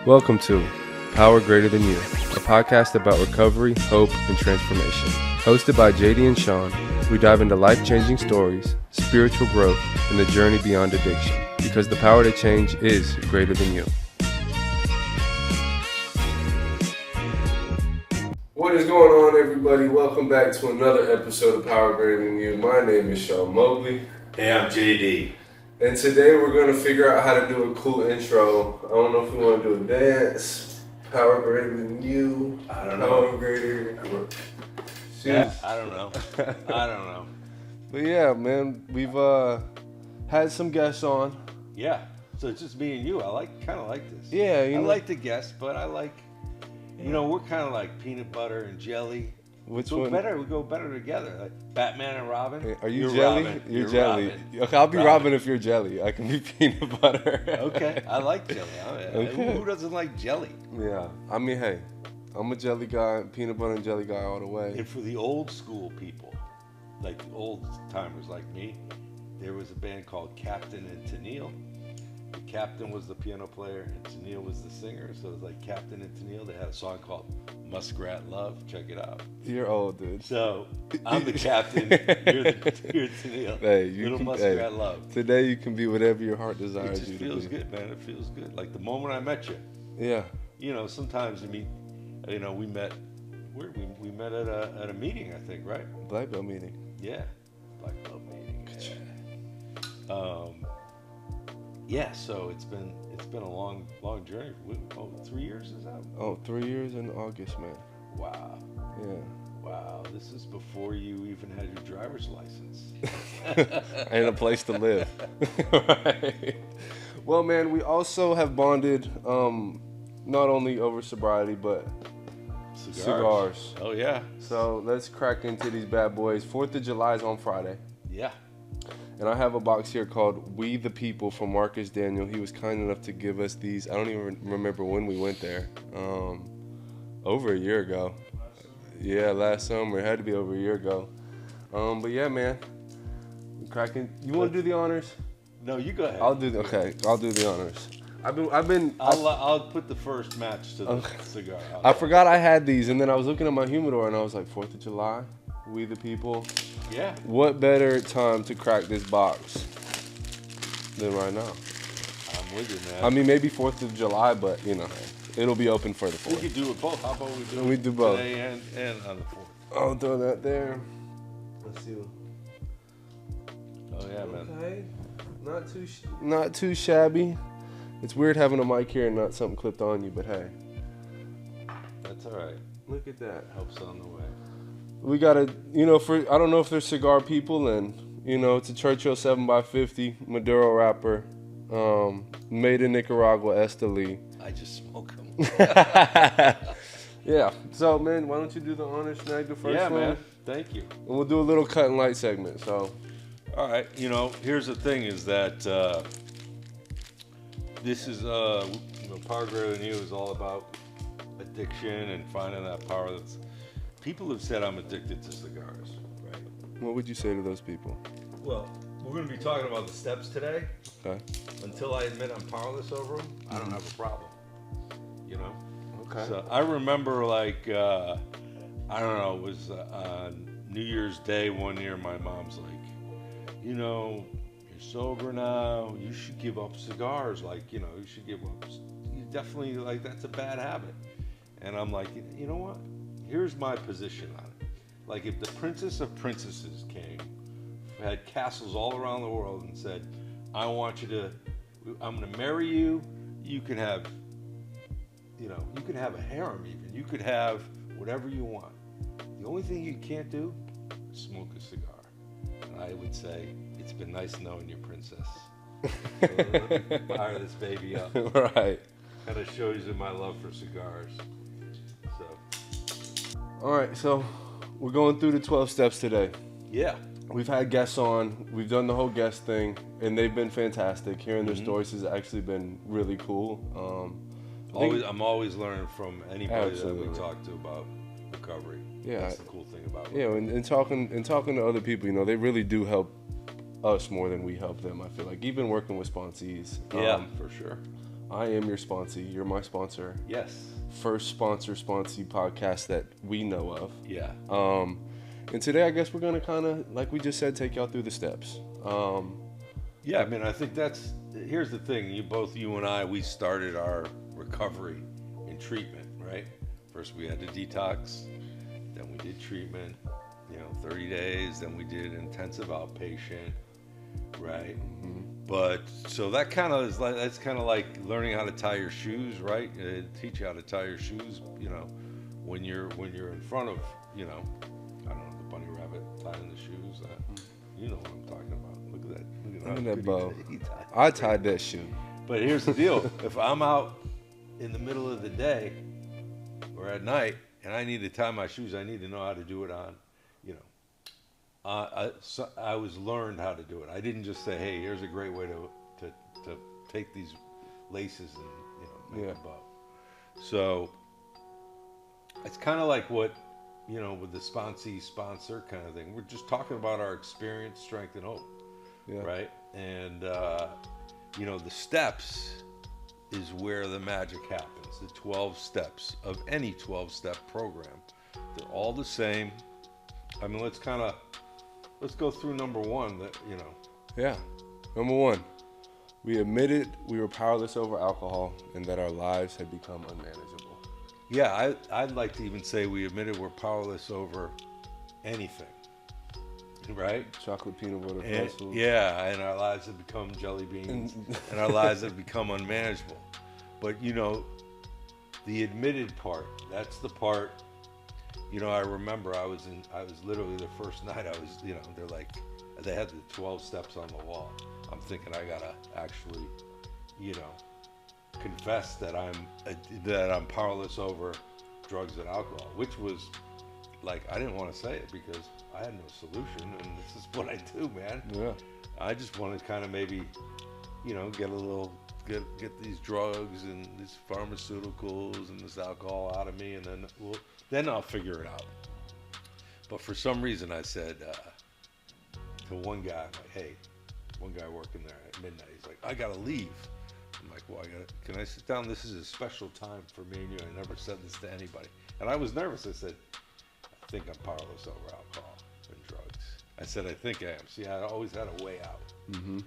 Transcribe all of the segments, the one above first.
Welcome to Power Greater Than You, a podcast about recovery, hope, and transformation. Hosted by JD and Sean, we dive into life-changing stories, spiritual growth, and the journey beyond addiction, because the power to change is greater than you. What is going on, everybody? Welcome back to another episode of Power Greater Than You. My name is Sean Mobley. Hey, I'm JD. And today we're going to figure out how to do a cool intro. I don't know if we want to do a dance. Power Greater Than You. I don't know. Power Greater. Yeah, I don't know. I don't know. But yeah, man, we've had some guests on. Yeah, so it's just me and you. I kind of like this. Yeah, I like the guests, but I like, we're kind of like peanut butter and jelly. Which we one? We go better together. Like Batman and Robin. Are you You're jelly? Robin. You're jelly. Robin. Okay, I'll be Robin if you're jelly. I can be peanut butter. Okay, I like jelly. Okay. Who doesn't like jelly? Yeah, I mean, hey, I'm a jelly guy, peanut butter and jelly guy all the way. And for the old school people, like the old timers like me, there was a band called Captain and Tennille. The Captain was the piano player and Tennille was the singer, so it was like Captain and Tennille. They had a song called Muskrat Love. Check it out. You're old, dude. So I'm the Captain, you're Tennille. Hey, you Little can, Muskrat Love. Today you can be whatever your heart desires It just you to be. feels good, man. It feels good. Like the moment I met you. Yeah. Sometimes we met. We met at a meeting, I think, right? Black Belt meeting. Yeah, Black Belt meeting. Yeah. So it's been a long journey. 3 years is that? Oh, 3 years in August, man. Wow. Yeah. Wow. This is before you even had your driver's license. And a place to live. Right. Well, man, we also have bonded, not only over sobriety, but cigars. Oh yeah. So let's crack into these bad boys. 4th of July is on Friday. Yeah. And I have a box here called We the People from Marcus Daniel. He was kind enough to give us these. I don't even remember when we went there. Over a year ago. Yeah, last summer. It had to be over a year ago. But yeah, man. Cracking. You want to do the honors? No, you go ahead. I'll do the honors. I'll put the first match to the cigar. I forgot I had these, and then I was looking at my humidor, and I was like, 4th of July, We the People. Yeah. What better time to crack this box than right now? I'm with you, man. I mean, maybe 4th of July, but, it'll be open for the 4th. We could do it both. How about we do both today and on the 4th? I'll throw that there. Let's see. Oh, yeah, man. Okay. Not too shabby. It's weird having a mic here and not something clipped on you, but hey. That's all right. Look at that. Helps on the way. We got I don't know if they're cigar people, and, it's a Churchill 7x50 Maduro wrapper, made in Nicaragua, Esteli. I just smoke them. Yeah. So, man, why don't you do the honors, snag the first one? Yeah, man. Thank you. And we'll do a little cut and light segment, so. All right. Here's the thing is that this is, Power Greater Than You is all about addiction and finding that power that's... People have said I'm addicted to cigars, right? What would you say to those people? Well, we're going to be talking about the steps today. Okay. Until I admit I'm powerless over them, I don't have a problem. Okay. So I remember, it was on New Year's Day one year, my mom's like, you're sober now, you should give up cigars. You should give up. You definitely, that's a bad habit. And I'm like, you know what? Here's my position on it. If the Princess of Princesses came, had castles all around the world and said, I'm going to marry you, you can have, you can have a harem even. You could have whatever you want. The only thing you can't do is smoke a cigar. And I would say, it's been nice knowing you, Princess. So let me fire this baby up. Right. Kind of shows you my love for cigars. So. All right, so we're going through the 12 steps today. Yeah. We've had guests on. We've done the whole guest thing, and they've been fantastic. Hearing their stories has actually been really cool. I'm always learning from anybody Absolutely. that we talk to about recovery. Yeah. That's the cool thing about it. Yeah, and talking to other people, they really do help us more than we help them, I feel like. Even working with sponsees. Yeah, for sure. I am your sponsee. You're my sponsor. Yes. First sponsee podcast that we know of. Yeah. And today I guess we're gonna kind of, like we just said, take y'all through the steps. Yeah, I mean, I think here's the thing. You and I, we started our recovery in treatment, right? First we had to detox, then we did treatment, 30 days, then we did intensive outpatient, right? Mm-hmm. But so that kind of is like, that's kind of like learning how to tie your shoes, right? Teach you how to tie your shoes, when you're in front of, I don't know, the bunny rabbit tying the shoes. You know what I'm talking about. Look at that bow. I tied that shoe. But here's the deal: if I'm out in the middle of the day or at night and I need to tie my shoes, I need to know how to do it on, I was learned how to do it. I didn't just say, "Hey, here's a great way to take these laces and make a bow." So it's kind of like what with the sponsor kind of thing. We're just talking about our experience, strength, and hope, right? And the steps is where the magic happens. The 12 steps of any 12-step program, they're all the same. I mean, let's go through number one. Yeah. Number one, we admitted we were powerless over alcohol and that our lives had become unmanageable. Yeah, I'd like to even say we admitted we're powerless over anything, right? Chocolate peanut butter pretzels. Yeah, and our lives have become jelly beans, and our lives have become unmanageable. But the admitted part, that's the part. I remember I was literally the first night they're like, they had the 12 steps on the wall. I'm thinking I gotta actually, confess that I'm powerless over drugs and alcohol, which was like, I didn't want to say it because I had no solution, and this is what I do, man. Yeah. I just want to kind of maybe, get these drugs and these pharmaceuticals and this alcohol out of me, and then I'll figure it out. But for some reason, I said to one guy, one guy working there at midnight, he's like, I gotta leave. I'm like, well, can I sit down? This is a special time for me and you. I never said this to anybody. And I was nervous. I said, I think I'm powerless over alcohol and drugs. I said, I think I am. See, I always had a way out. Mm-hmm.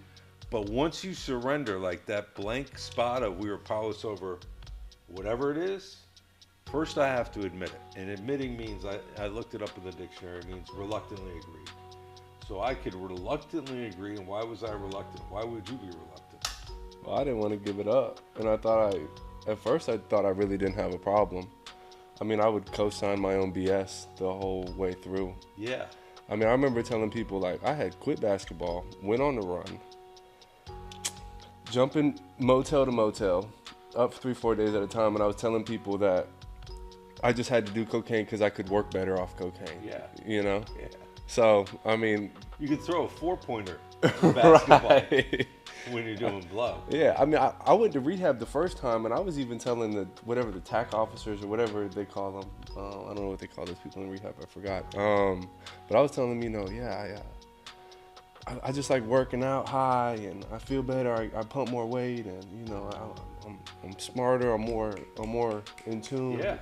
But once you surrender, like that blank spot of we were powerless over whatever it is, first I have to admit it. And admitting means, I looked it up in the dictionary, it means reluctantly agree. So I could reluctantly agree, and why was I reluctant? Why would you be reluctant? Well, I didn't want to give it up. And at first I thought I really didn't have a problem. I mean, I would co-sign my own BS the whole way through. Yeah. I mean, I remember telling people, like, I had quit basketball, went on the run, jumping motel to motel, up 3-4 days at a time, and I was telling people that I just had to do cocaine because I could work better off cocaine. Yeah. Yeah. So, I mean... You could throw a 4-pointer in basketball right. when you're doing blow. Yeah, I mean, I went to rehab the first time, and I was even telling the TAC officers or whatever they call them. I don't know what they call those people in rehab. I forgot. But I was telling them, I just like working out high, and I feel better. I pump more weight, and I'm smarter. I'm more in tune. Yeah.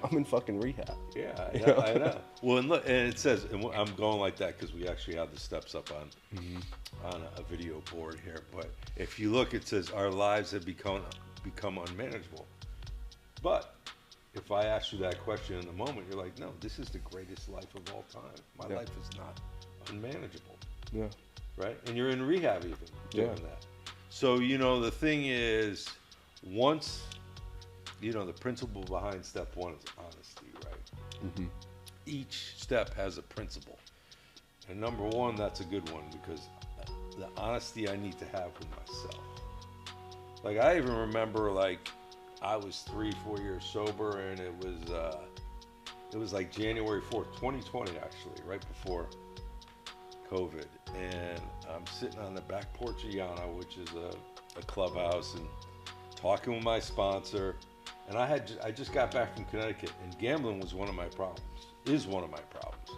I'm in fucking rehab. Yeah, I know. Well, and look, and it says, and I'm going like that because we actually have the steps up on a video board here. But if you look, it says our lives have become unmanageable. But if I ask you that question in the moment, you're like, no, this is the greatest life of all time. My life is not unmanageable. Yeah. Right? And you're in rehab even doing that. So, the thing is, once, the principle behind step one is honesty, right? Mm-hmm. Each step has a principle. And number one, that's a good one because the honesty I need to have with myself. Like, I even remember, I was 3-4 years sober, and it was like January 4th, 2020, actually, right before COVID. And I'm sitting on the back porch of Yana, which is a clubhouse, and talking with my sponsor. And I just got back from Connecticut, and gambling was one of my problems, is one of my problems.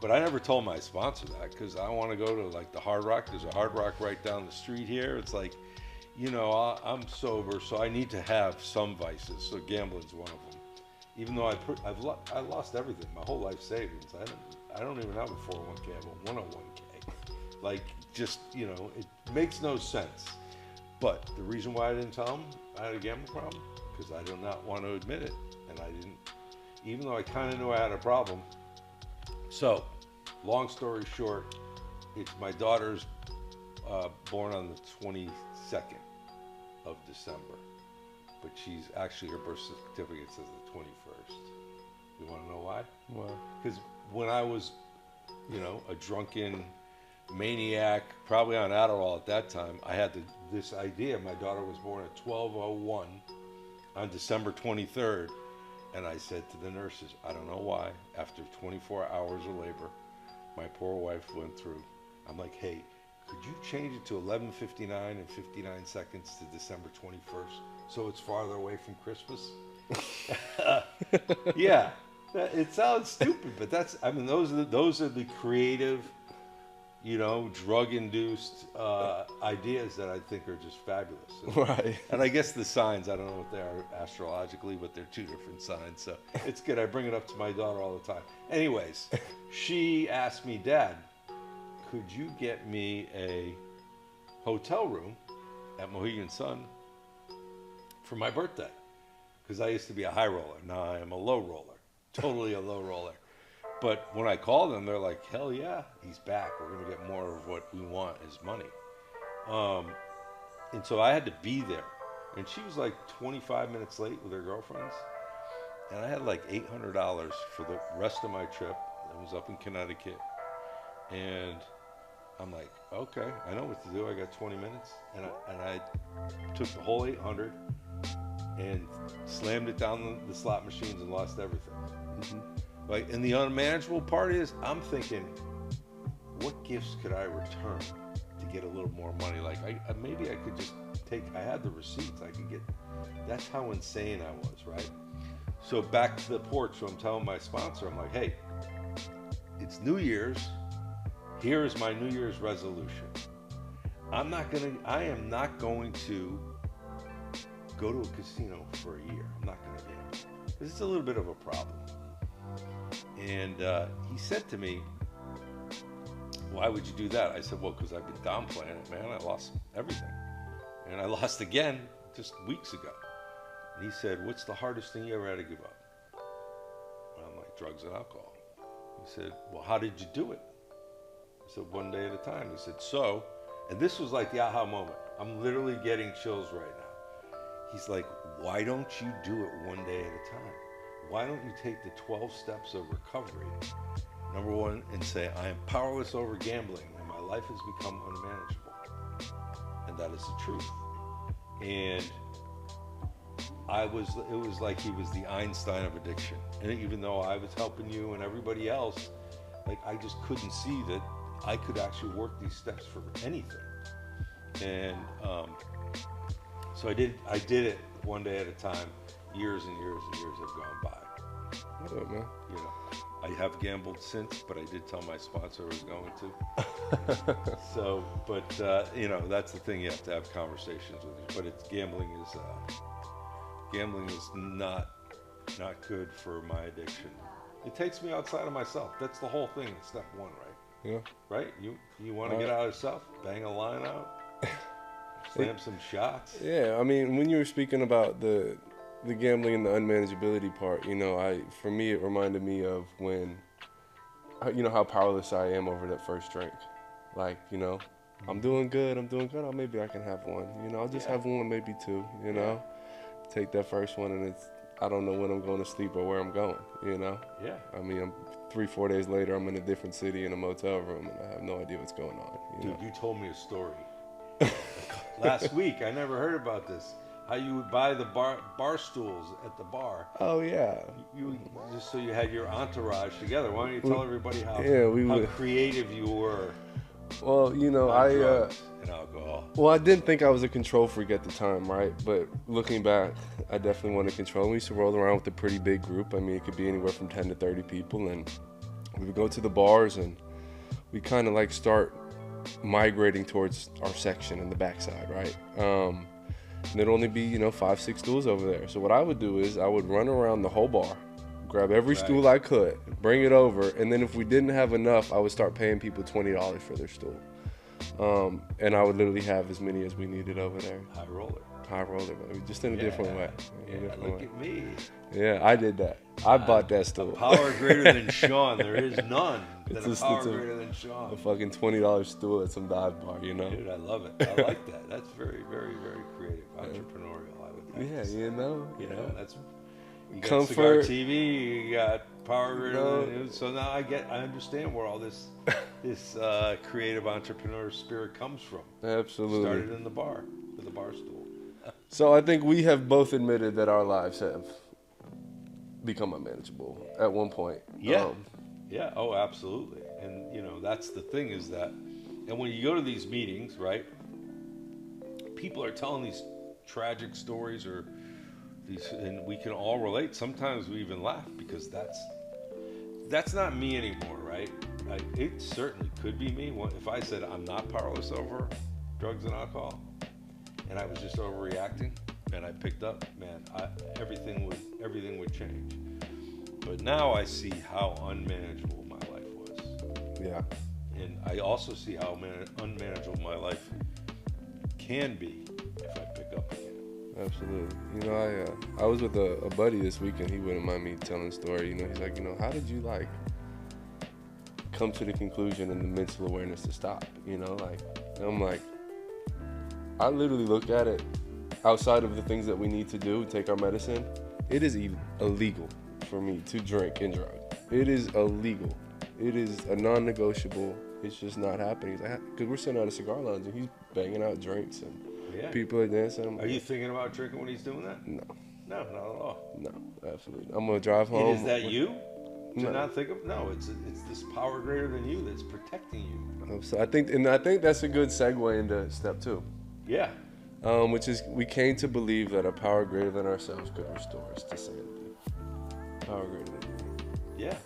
But I never told my sponsor that because I want to go to the Hard Rock. There's a Hard Rock right down the street here. It's like, you know, I'm sober, so I need to have some vices. So gambling's one of them. Even though I lost everything, my whole life savings. I don't even have a 401k. I have a 101k. Like, just, you know, it makes no sense. But the reason why I didn't tell him I had a gambling problem, because I did not want to admit it, and I didn't, even though I kind of knew I had a problem. So, long story short, it's my daughter's born on the 22nd of December, but she's actually, her birth certificate says the 21st. You want to know why? Why? Because when I was, you know, a drunken maniac, probably on Adderall at that time, I had this idea. My daughter was born at 12:01 on December 23rd, and I said to the nurses, I don't know why, after 24 hours of labor, my poor wife went through. I'm like, hey, could you change it to 11:59 and 59 seconds to December 21st so it's farther away from Christmas? Yeah, it sounds stupid, but that's, I mean, those are the creative, you know, drug-induced ideas that I think are just fabulous. Right. And I guess the signs, I don't know what they are astrologically, but they're two different signs. So it's good. I bring it up to my daughter all the time. Anyways, she asked me, Dad, could you get me a hotel room at Mohegan Sun for my birthday? Because I used to be a high roller. Now I am a low roller. Totally a low roller. But when I called them, they're like, hell yeah, he's back. We're going to get more of what we want, is money. And so I had to be there. And she was like 25 minutes late with her girlfriends. And I had like $800 for the rest of my trip. I was up in Connecticut. And I'm like, okay, I know what to do. I got 20 minutes. And I took the whole 800 and slammed it down the slot machines and lost everything. Mm-hmm. Like, and the unmanageable part is, I'm thinking, what gifts could I return to get a little more money? Like, maybe I could just I had the receipts, I could get, that's how insane I was, right? So back to the porch, so I'm telling my sponsor, I'm like, hey, it's New Year's. Here is my New Year's resolution. I am not going to go to a casino for a year. I'm not going to gamble. This is a little bit of a problem. And he said to me, why would you do that? I said, well, because I've been downplaying it, man. I lost everything. And I lost again just weeks ago. And he said, what's the hardest thing you ever had to give up? And I'm like, drugs and alcohol. He said, well, how did you do it? I said, one day at a time. He said, so, and this was like the aha moment. I'm literally getting chills right now. He's like, why don't you do it one day at a time? Why don't you take the 12 steps of recovery, number one, and say, I am powerless over gambling and my life has become unmanageable. And that is the truth. And it was like he was the Einstein of addiction. And even though I was helping you and everybody else, like, I just couldn't see that I could actually work these steps for anything. And so I did it one day at a time. Years and years and years have gone by. What up, man? You know, I have gambled since, but I did tell my sponsor I was going to. So, but you know, that's the thing. You have to have conversations with you. But gambling is not good for my addiction. It takes me outside of myself. That's the whole thing. It's step one, right? Yeah. Right? You want to get out of yourself? Bang a line out. Slam some shots. Yeah, I mean, when you were speaking about the gambling and the unmanageability part, you know, for me, it reminded me of when, you know, how powerless I am over that first drink. Like, you know, I'm doing good. Oh, maybe I can have one. You know, I'll just have one, maybe two, you know. Take that first one, and I don't know when I'm going to sleep or where I'm going, you know. Yeah. I mean, 3-4 days later, I'm in a different city in a motel room, and I have no idea what's going on. Dude, you told me a story last week. I never heard about this. How you would buy the bar stools at the bar. Oh, yeah. You just so you had your entourage together. Why don't you tell everybody how creative you were? Well, you know, drugs and alcohol. Well, I didn't think I was a control freak at the time, right? But looking back, I definitely wanted control. We used to roll around with a pretty big group. I mean, it could be anywhere from 10 to 30 people, and we would go to the bars, and we kind of like start migrating towards our section in the backside, right? And there'd only be, 5-6 stools over there. So what I would do is I would run around the whole bar, grab every stool I could, bring it over, and then if we didn't have enough, I would start paying people $20 for their stool. And I would literally have as many as we needed over there. High roller, but just in a different way. Look at me. Yeah, I did that. I bought that stool. A power greater than Sean. There is none. It's a power greater than Sean. A fucking $20 stool at some dive bar, Dude, I love it. I like that. That's very, very, very creative, entrepreneurial. I would have to say. You know, that's you got comfort. Cigar TV. You got power greater than you. So now I understand where all this creative entrepreneur spirit comes from. Absolutely. Started in the bar with a bar stool. So I think we have both admitted that our lives have become unmanageable at one point. Yeah. Oh, absolutely. And that's the thing is that, and when you go to these meetings, right? People are telling these tragic stories or these, and we can all relate. Sometimes we even laugh because that's not me anymore, right? It certainly could be me. If I said I'm not powerless over drugs and alcohol, and I was just overreacting, and I picked up, man, everything would change. But now I see how unmanageable my life was. Yeah. And I also see how unmanageable my life can be if I pick up again. Absolutely. I was with a buddy this weekend. He wouldn't mind me telling a story. He's like, how did you come to the conclusion and the mental awareness to stop? And I'm like, I literally look at it outside of the things that we need to do, take our medicine. It is illegal for me to drink and drug. It is illegal. It is a non-negotiable. It's just not happening. Because we're sitting at a cigar lounge and he's banging out drinks and people are dancing. Are you thinking about drinking when he's doing that? No. No, not at all. No, absolutely. I'm gonna drive home. And is that you? To not think of? No, it's this power greater than you that's protecting you. So I think that's a good segue into step 2. Yeah. Which is we came to believe that a power greater than ourselves could restore us to sanity. Power greater than you. Yeah.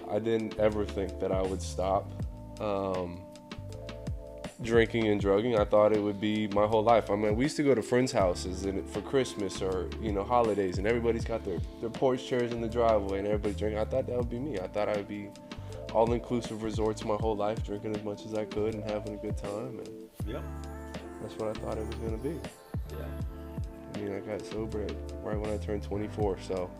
I didn't ever think that I would stop drinking and drugging. I thought it would be my whole life. I mean, we used to go to friends' houses for Christmas or holidays, and everybody's got their porch chairs in the driveway, and everybody drinking. I thought that would be me. I thought I would be all-inclusive resorts my whole life, drinking as much as I could and having a good time. And yep. That's what I thought it was gonna be. Yeah. I got sober right when I turned 24. So.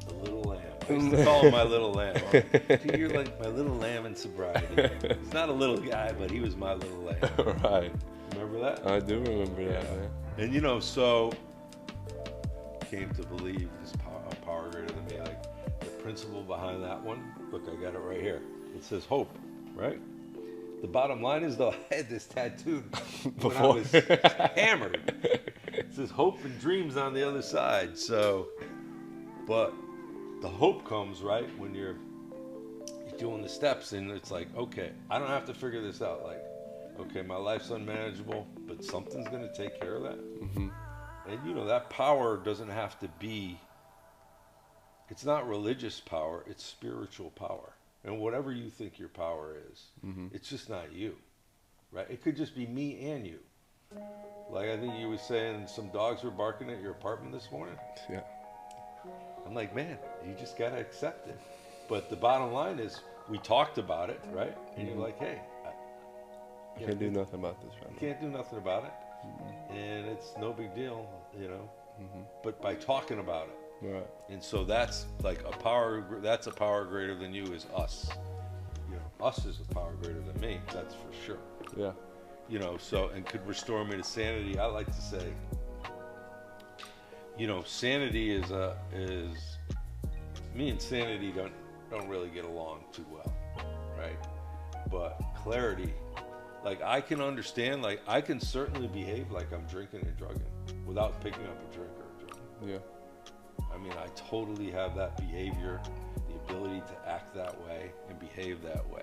The little lamb. I used to call him my little lamb. Dude, you're like my little lamb in sobriety. He's not a little guy, but he was my little lamb. Right. Remember that? I do remember that, man. And so came to believe this power greater than me. Like the principle behind that one. Look, I got it right here. It says hope, right? The bottom line is though, I had this tattooed when I was hammered. It says hope and dreams on the other side. So, but the hope comes right when you're doing the steps, and it's like, okay, I don't have to figure this out. Like, okay, my life's unmanageable, but something's gonna take care of that. Mm-hmm. And that power doesn't have to be. It's not religious power; it's spiritual power. And whatever you think your power is, it's just not you, right? It could just be me and you. Like I think you were saying some dogs were barking at your apartment this morning. Yeah. I'm like, man, you just got to accept it. But the bottom line is we talked about it, right? And you're like, hey. I can't do nothing about this right now. Can't do nothing about it. And it's no big deal, But by talking about it. Right. And so that's like a power greater than you is us. Us is a power greater than me, that's for sure. Yeah. So, and could restore me to sanity. I like to say, sanity is me and sanity don't really get along too well, right? But clarity, like I can understand, like I can certainly behave like I'm drinking and drugging without picking up a drink or a drug. Yeah. I mean, I totally have that behavior, the ability to act that way and behave that way.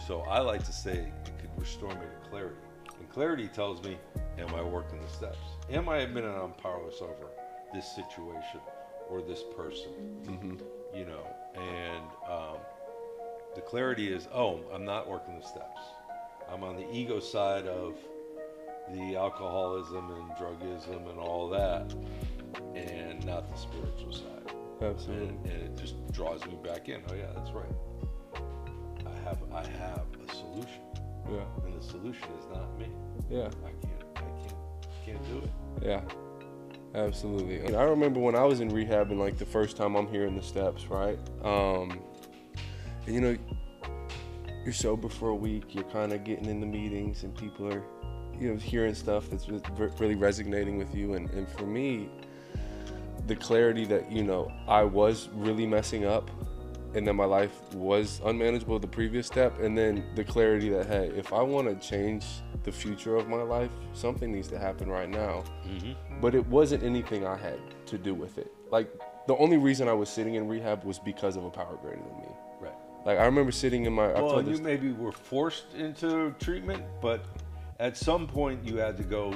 So I like to say it could restore me to clarity. And clarity tells me, am I working the steps? Am I admitting I'm powerless over this situation or this person? Mm-hmm. And the clarity is, oh, I'm not working the steps. I'm on the ego side of the alcoholism and drugism and all that, and not the spiritual side. Absolutely. And it just draws me back in. Oh yeah, that's right. I have a solution. Yeah. And the solution is not me. Yeah. I can't do it. Yeah. Absolutely. And I remember when I was in rehab and like the first time I'm hearing the steps, right? And you know, you're sober for a week, you're kind of getting in the meetings and people are, you know, hearing stuff that's really resonating with you. And for me, the clarity that, you know, I was really messing up and that my life was unmanageable the previous step, and then the clarity that, hey, if I want to change the future of my life, something needs to happen right now. Mm-hmm. But it wasn't anything I had to do with it. Like, the only reason I was sitting in rehab was because of a power greater than me. Right. Like, I remember sitting in my... Well, and you maybe were forced into treatment, but at some point you had to go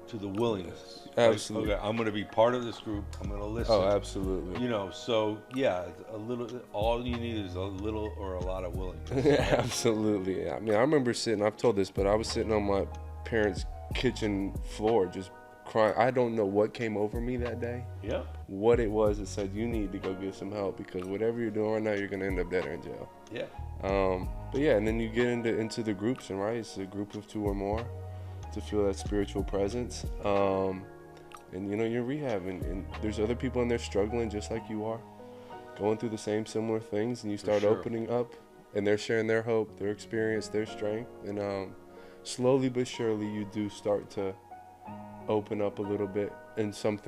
to the willingness. Absolutely. Like, okay, I'm going to be part of this group. I'm going to listen. Oh, absolutely. You know, so yeah, a little. All you need is a little or a lot of willingness. Yeah, absolutely. I mean, I remember sitting. I've told this, but I was sitting on my parents' kitchen floor, just crying. I don't know what came over me that day. Yeah. What it was that said you need to go get some help because whatever you're doing right now, you're going to end up dead or in jail. Yeah. But yeah, and then you get into the groups, and right, it's a group of 2 or more to feel that spiritual presence. And you know, you're in rehab, and there's other people in there struggling just like you are, going through the same similar things, and you start opening up, and they're sharing their hope, their experience, their strength, and slowly but surely you do start to open up a little bit, and some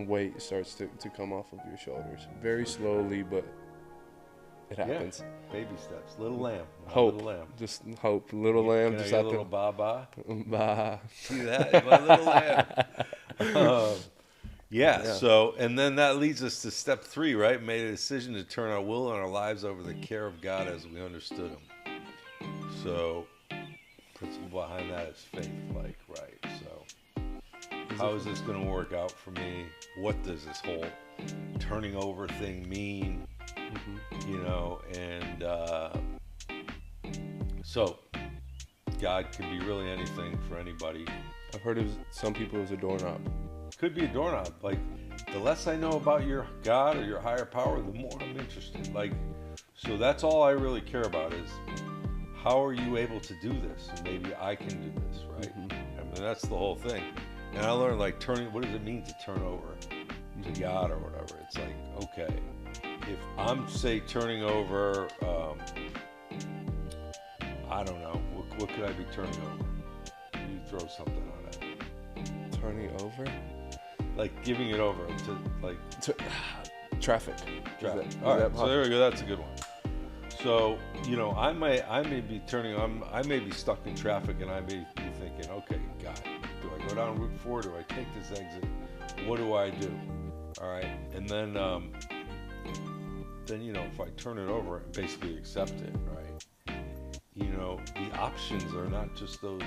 weight starts to come off of your shoulders, very slowly, but it happens. Yeah. Baby steps, little lamb. Hope, little lamb. just hope, little lamb. Can just I out get a little ba-ba? Bah. See that? My little lamb. Yeah, so, and then that leads us to step 3, right? Made a decision to turn our will and our lives over to the care of God as we understood Him. So, principle behind that is faith, like, right? So, how is this going to work out for me? What does this whole turning over thing mean? Mm-hmm. You know, and so, God can be really anything for anybody. I've heard some people it was a doorknob. Could be a doorknob. Like, the less I know about your God or your higher power, the more I'm interested. Like, so that's all I really care about is how are you able to do this? And maybe I can do this, right? Mm-hmm. I mean, that's the whole thing. And I learned, like, what does it mean to turn over to God or whatever? It's like, okay, if I'm, say, turning over, I don't know, what could I be turning over? You throw something on it. Turning over? Like giving it over to, like... Traffic. All right, so there we go. That's a good one. So, you know, I may be I may be stuck in traffic, and I may be thinking, okay, God, do I go down Route 4? Do I take this exit? What do I do? All right, and then you know, if I turn it over and basically accept it, right? You know, the options are not just those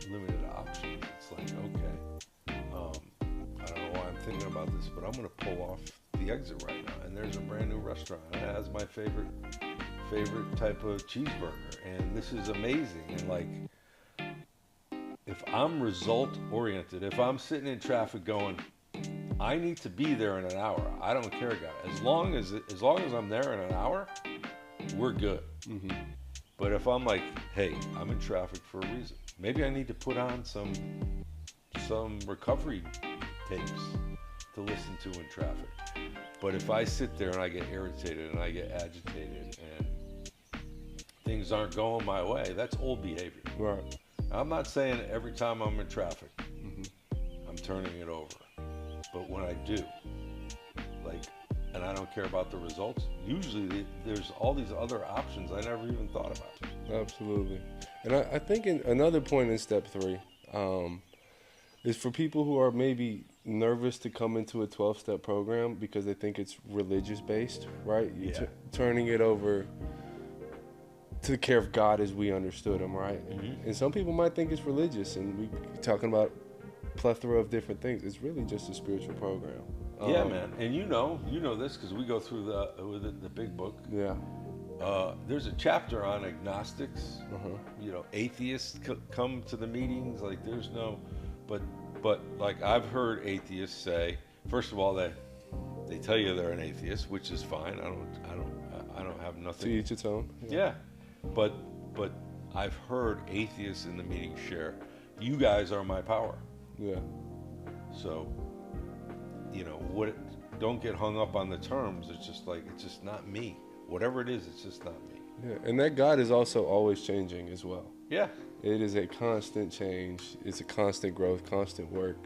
limited options. It's like, okay, I don't know why I'm thinking about this, but I'm going to pull off the exit right now, and there's a brand new restaurant. It has my favorite type of cheeseburger, and this is amazing. And like, if I'm result oriented, if I'm sitting in traffic going, I need to be there in an hour, I don't care, guys. As long as I'm there in an hour, we're good. Mm-hmm. But if I'm like, hey, I'm in traffic for a reason, maybe I need to put on some recovery tapes to listen to in traffic. But if I sit there and I get irritated and I get agitated and things aren't going my way, that's old behavior. Right. I'm not saying every time I'm in traffic, I'm turning it over. But when I do, like, and I don't care about the results, usually there's all these other options I never even thought about. Absolutely. And I think another point in step 3 is for people who are maybe nervous to come into a 12-step program because they think it's religious-based, right? Yeah. Turning it over to the care of God as we understood Him, right? Mm-hmm. And some people might think it's religious, and we're talking about a plethora of different things. It's really just a spiritual program. Yeah, man. And you know this because we go through the big book. Yeah. There's a chapter on agnostics. Uh-huh. Atheists come to the meetings. Like there's no, but like I've heard atheists say, first of all, they tell you they're an atheist, which is fine. I don't have nothing. To each its own. Yeah, but I've heard atheists in the meeting share, you guys are my power. Yeah. So, what? Don't get hung up on the terms. It's just not me. Whatever it is, it's just not me. Yeah, and that God is also always changing as well. Yeah. It is a constant change. It's a constant growth, constant work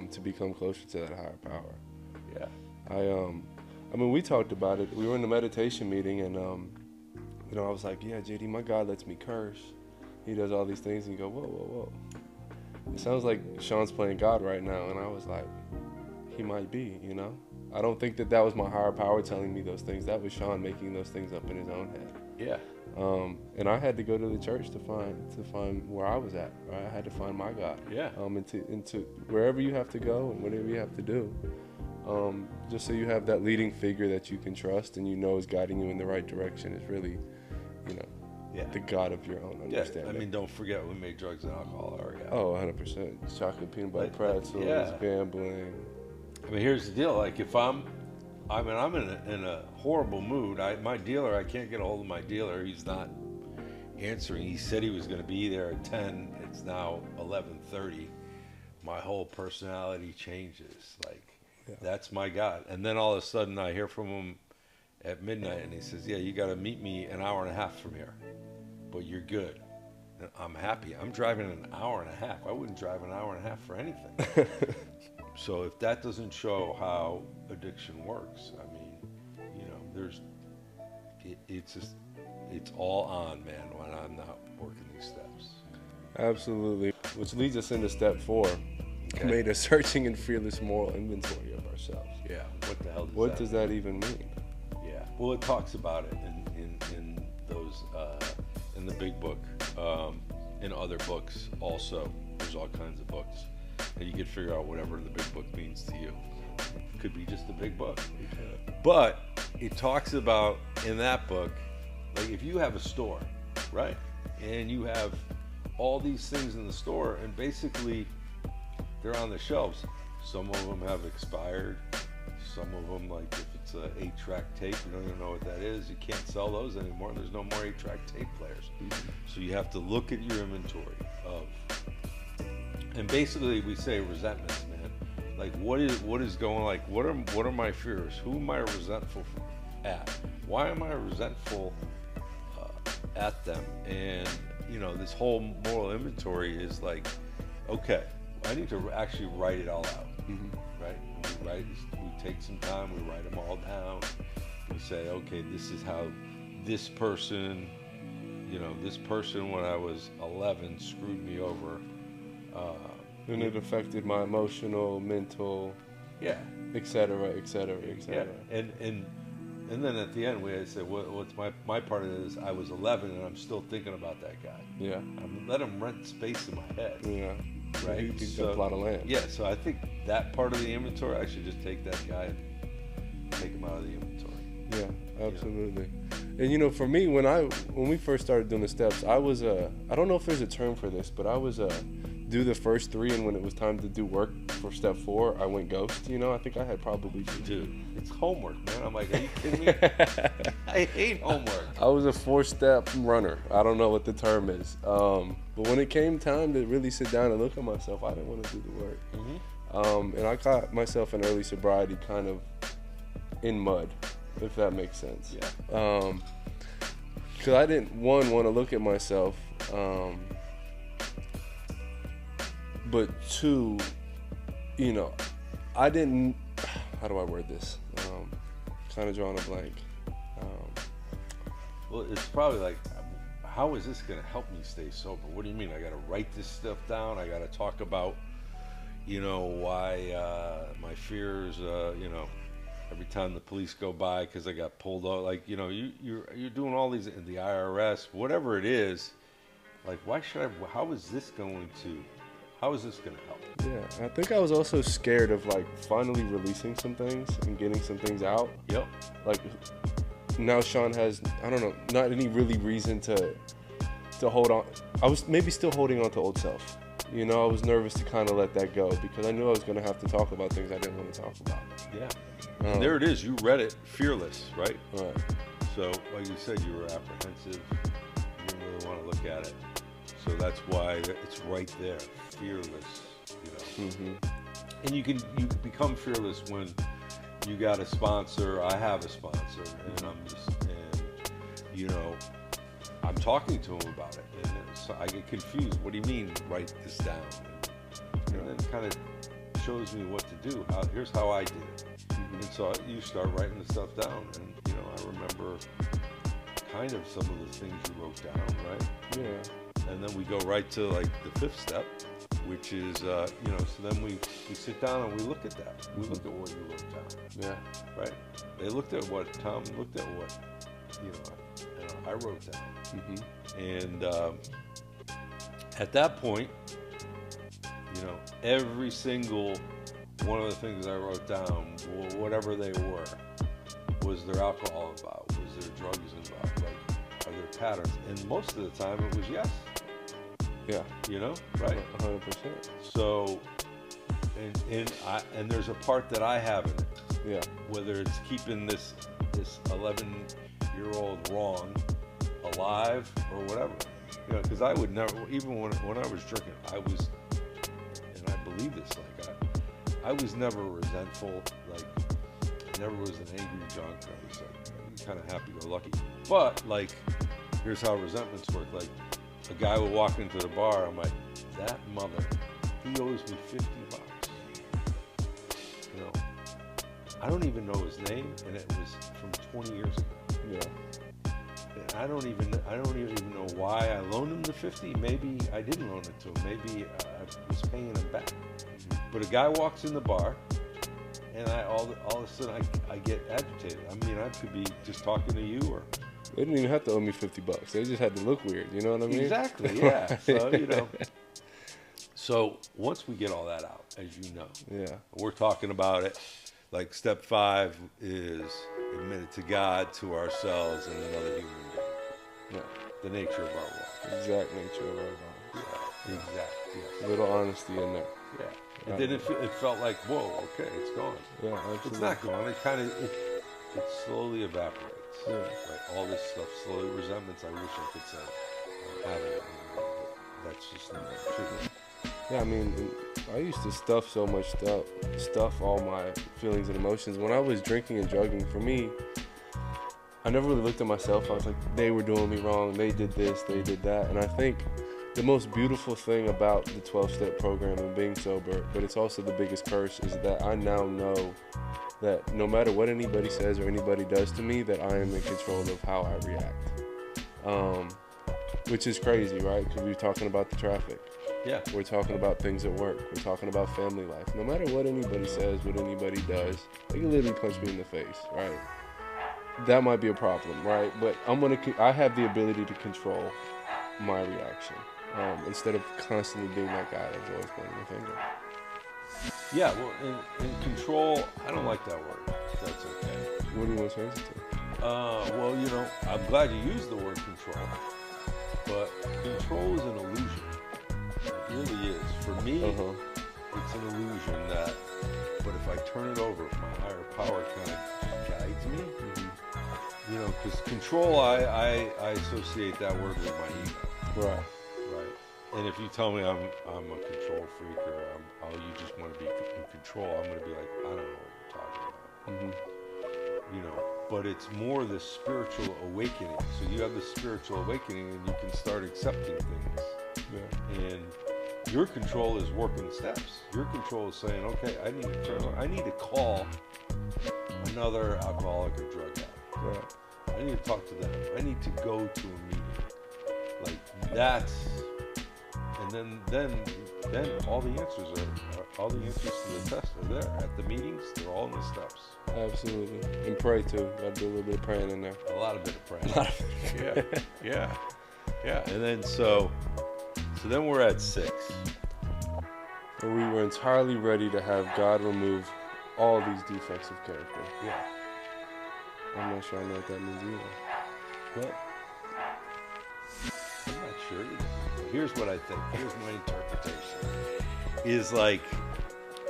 to become closer to that higher power. Yeah. I mean, we talked about it. We were in the meditation meeting, and I was like, yeah, JD, my God lets me curse. He does all these things, and you go, whoa, whoa, whoa. It sounds like Sean's playing God right now, and I was like, he might be, I don't think that was my higher power telling me those things. That was Sean making those things up in his own head. Yeah. And I had to go to the church to find where I was at. Right? I had to find my God. Yeah. Into wherever you have to go and whatever you have to do, just so you have that leading figure that you can trust and is guiding you in the right direction is really, the God of your own understanding. Yeah. I mean, don't forget we make drugs and alcohol our God. Oh, 100%. Chocolate peanut butter pretzels, gambling. I mean, here's the deal. Like if I'm in a horrible mood. My dealer, I can't get a hold of my dealer. He's not answering. He said he was going to be there at 10. It's now 11:30. My whole personality changes. That's my God. And then all of a sudden I hear from him at midnight and he says, yeah, you got to meet me an hour and a half from here, but you're good. And I'm happy. I'm driving an hour and a half. I wouldn't drive an hour and a half for anything. So if that doesn't show how addiction works, I mean, it's all on, man, when I'm not working these steps. Absolutely. Which leads us into step 4. Okay. Made a searching and fearless moral inventory of ourselves. Yeah. What the hell does that even mean? Yeah. Well, it talks about it in those in the big book, in other books also. There's all kinds of books. And you can figure out whatever the big book means to you. It could be just a big book. Okay. But it talks about, in that book, like if you have a store, right? And you have all these things in the store, and basically they're on the shelves. Some of them have expired. Some of them, like if it's an 8-track tape, you don't even know what that is. You can't sell those anymore. There's no more 8-track tape players. Mm-hmm. So you have to look at your inventory of... And basically, we say resentments, man. Like, what is going? Like, what are my fears? Who am I resentful at? Why am I resentful at them? And this whole moral inventory is like, okay, I need to actually write it all out, right? We take some time, we write them all down. We say, okay, this is how this person, this person when I was 11 screwed me over. And it affected my emotional, mental, et cetera, et cetera, et cetera. Yeah. And then at the end we say, what's my part of it is I was 11 and I'm still thinking about that guy. Yeah. Let him rent space in my head. Yeah. Right. He picked up a lot of land. Yeah. So I think that part of the inventory, I should just take that guy and take him out of the inventory. Yeah, absolutely. And for me, when we first started doing the steps, I was I don't know if there's a term for this, but I was do the first 3, and when it was time to do work for step 4, I went ghost. I think I had probably 2. Dude, it's homework, man. I'm like, are you kidding me? I hate homework. I was a 4-step runner. I don't know what the term is. But when it came time to really sit down and look at myself, I didn't want to do the work. Mm-hmm. And I caught myself in early sobriety kind of in mud, if that makes sense. Yeah. Because I didn't, want to look at myself. But 2, I didn't, how do I word this? Kind of drawing a blank. Well, it's probably like, how is this going to help me stay sober? What do you mean? I got to write this stuff down. I got to talk about, why my fears, every time the police go by because I got pulled out. Like, you're doing all these in the IRS, whatever it is. Like, how is this going to help? Yeah, I think I was also scared of finally releasing some things and getting some things out. Yep. now Sean has, I don't know, not any really reason to hold on. I was maybe still holding on to old self. You know, I was nervous to kind of let that go because I knew I was going to have to talk about things I didn't want to talk about. Yeah. And there it is. You read it, fearless, right? Right. So, like you said, you were apprehensive. You didn't really want to look at it. So that's why it's right there, fearless. You know. Mm-hmm. And you become fearless when you got a sponsor. I have a sponsor, and you know, I'm talking to him about it, and so I get confused. What do you mean, write this down? And then it kind of shows me what to do. Here's how I did it. Mm-hmm. And so you start writing the stuff down, and you know, I remember kind of some of the things you wrote down, right? Yeah. And then we go right to like the fifth step, which is, you know, so then we sit down and we look at that. We look at what you wrote down. Yeah. Right? They looked at what Tom looked at what, you know, I wrote down. Mm-hmm. And at that point, you know, every single one of the things I wrote down, whatever they were, was there alcohol involved? Was there drugs involved? Like, are there patterns? And most of the time it was yes. Yeah. You know, right? 100%. So, and there's a part that I have in it. Yeah. Whether it's keeping this 11-year-old wrong alive or whatever. You know, because I would never, even when I was drinking, I was, and I believe this, like I was never resentful. Like, I never was an angry drunk. I was like kind of happy-go-lucky. But like, here's how resentments work. Like, a guy would walk into the bar. I'm like, that mother, he owes me $50. You know, I don't even know his name, and it was from 20 years ago. Yeah. And I don't even know why I loaned him the 50. Maybe I didn't loan it to him. Maybe I was paying him back. Mm-hmm. But a guy walks in the bar, and all of a sudden I get agitated. I mean, I could be just talking to you, or they didn't even have to owe me $50. They just had to look weird. You know what I mean? Exactly. Yeah. So you know. So once we get all that out, as you know, yeah, we're talking about it. Like step 5 is admit it to God, to ourselves, and another human being. Yeah. The nature of our walk. Exact nature of our walk. Yeah. Exactly. Yes. A little honesty in there. Yeah. And then it felt like, whoa, okay, it's gone. Yeah, absolutely. It's not gone. It kind of it slowly evaporates. Yeah. Right. All this stuff slowly. Resentments. I wish I could say I have it. That's just not true. Yeah, I mean, I used to stuff so much stuff all my feelings and emotions. When I was drinking and drugging, for me, I never really looked at myself. I was like, they were doing me wrong. They did this, they did that. And I think the most beautiful thing about the 12-step program and being sober, but it's also the biggest curse, is that I now know that no matter what anybody says or anybody does to me, that I am in control of how I react. Which is crazy, right? Because we're talking about the traffic. Yeah. We're talking about things at work. We're talking about family life. No matter what anybody says, what anybody does, they can literally punch me in the face, right? That might be a problem, right? But I have the ability to control my reaction instead of constantly being that guy that's always pointing the finger. Yeah, well, in control, I don't like that word. That's okay. What do you want to change it to? Well, you know, I'm glad you used the word control, but control is an illusion. It really is. For me, it's an illusion that, but if I turn it over, if my higher power kind of guides me, you know, because control, I associate that word with my ego. Right. Right. And if you tell me I'm a control freak or you just want to be in control, I'm going to be like, I don't know what you're talking about. You know, but it's more the spiritual awakening. So you have the spiritual awakening and you can start accepting things. Yeah. And your control is working steps. Your control is saying, okay, I need to call another alcoholic or drug addict. Right. I need to talk to them. I need to go to a meeting. Like that's, and then all the answers to the test are there at the meetings. They're all in the steps. Absolutely. And pray too. Gotta do a little bit of praying in there. A lot of bit of praying. Yeah. And then so then we're at 6. Where we were entirely ready to have God remove all these defects of character. Yeah. I'm not sure I know what that means either. But I'm not sure either. Here's what I think. Here's my interpretation. Is like,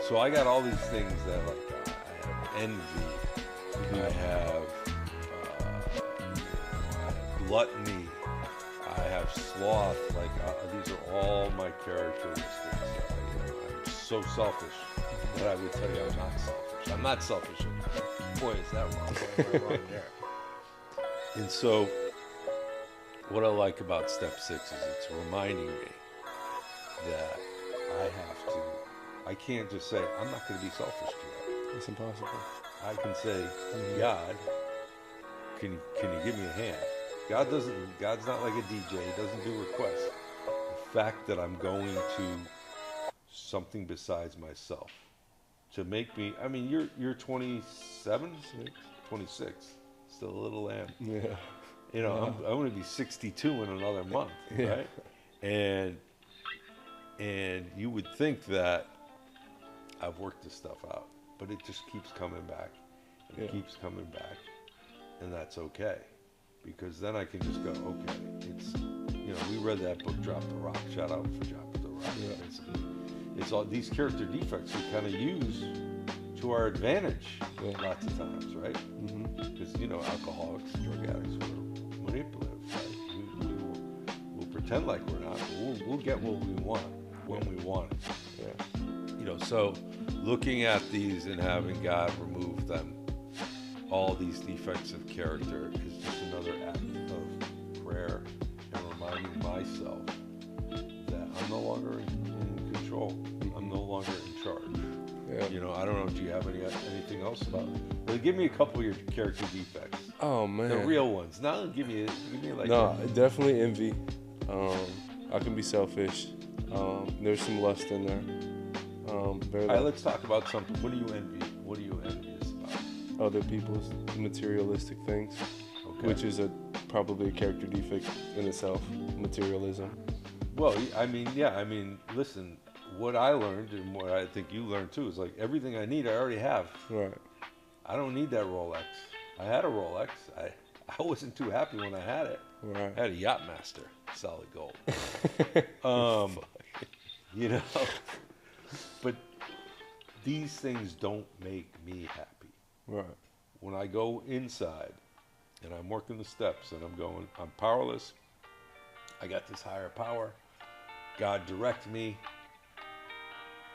so I got all these things that like I have envy, I have gluttony, I have sloth. Like these are all my characteristics. I'm so selfish that I would tell you I'm not selfish. I'm not selfish. Boy, is that wrong? Boy, am I wrong there. And so, what I like about step 6 is it's reminding me that I can't just say, I'm not going to be selfish today. It's impossible. I can say, God, can you give me a hand? God's not like a DJ. He doesn't do requests. The fact that I'm going to something besides myself to make me, I mean, you're 27, 26, still a little lamb. Yeah. You know, I'm going to be 62 in another month, right? And you would think that I've worked this stuff out, but it just keeps coming back, and it keeps coming back, and that's okay, because then I can just go, okay, it's, you know, we read that book, Drop the Rock. Shout out for Drop the Rock. Yeah. It's all these character defects we kind of use to our advantage lots of times, right? Because, you know, alcoholics, drug addicts, we're manipulative, right? We'll pretend like we're not, but we'll get what we want when we want it. Yeah. You know, so looking at these and having God remove them, all these defects of character, is just another act of prayer and reminding myself that I'm no longer in control. I'm no longer in charge. Yeah. You know, I don't know. Do you have anything else about it? Well, give me a couple of your character defects. Oh man, the real ones. Not give me like. No, definitely envy. I can be selfish. There's some lust in there. All right, let's talk about something. What do you envy? What are you envious about? Other people's materialistic things, which is probably a character defect in itself. Materialism. Well, I mean, listen. What I learned, and what I think you learned too, is like everything I need, I already have. Right. I don't need that Rolex. I had a Rolex. I wasn't too happy when I had it. Right. I had a Yachtmaster, solid gold. You know, but these things don't make me happy. Right. When I go inside and I'm working the steps and I'm powerless. I got this higher power. God direct me.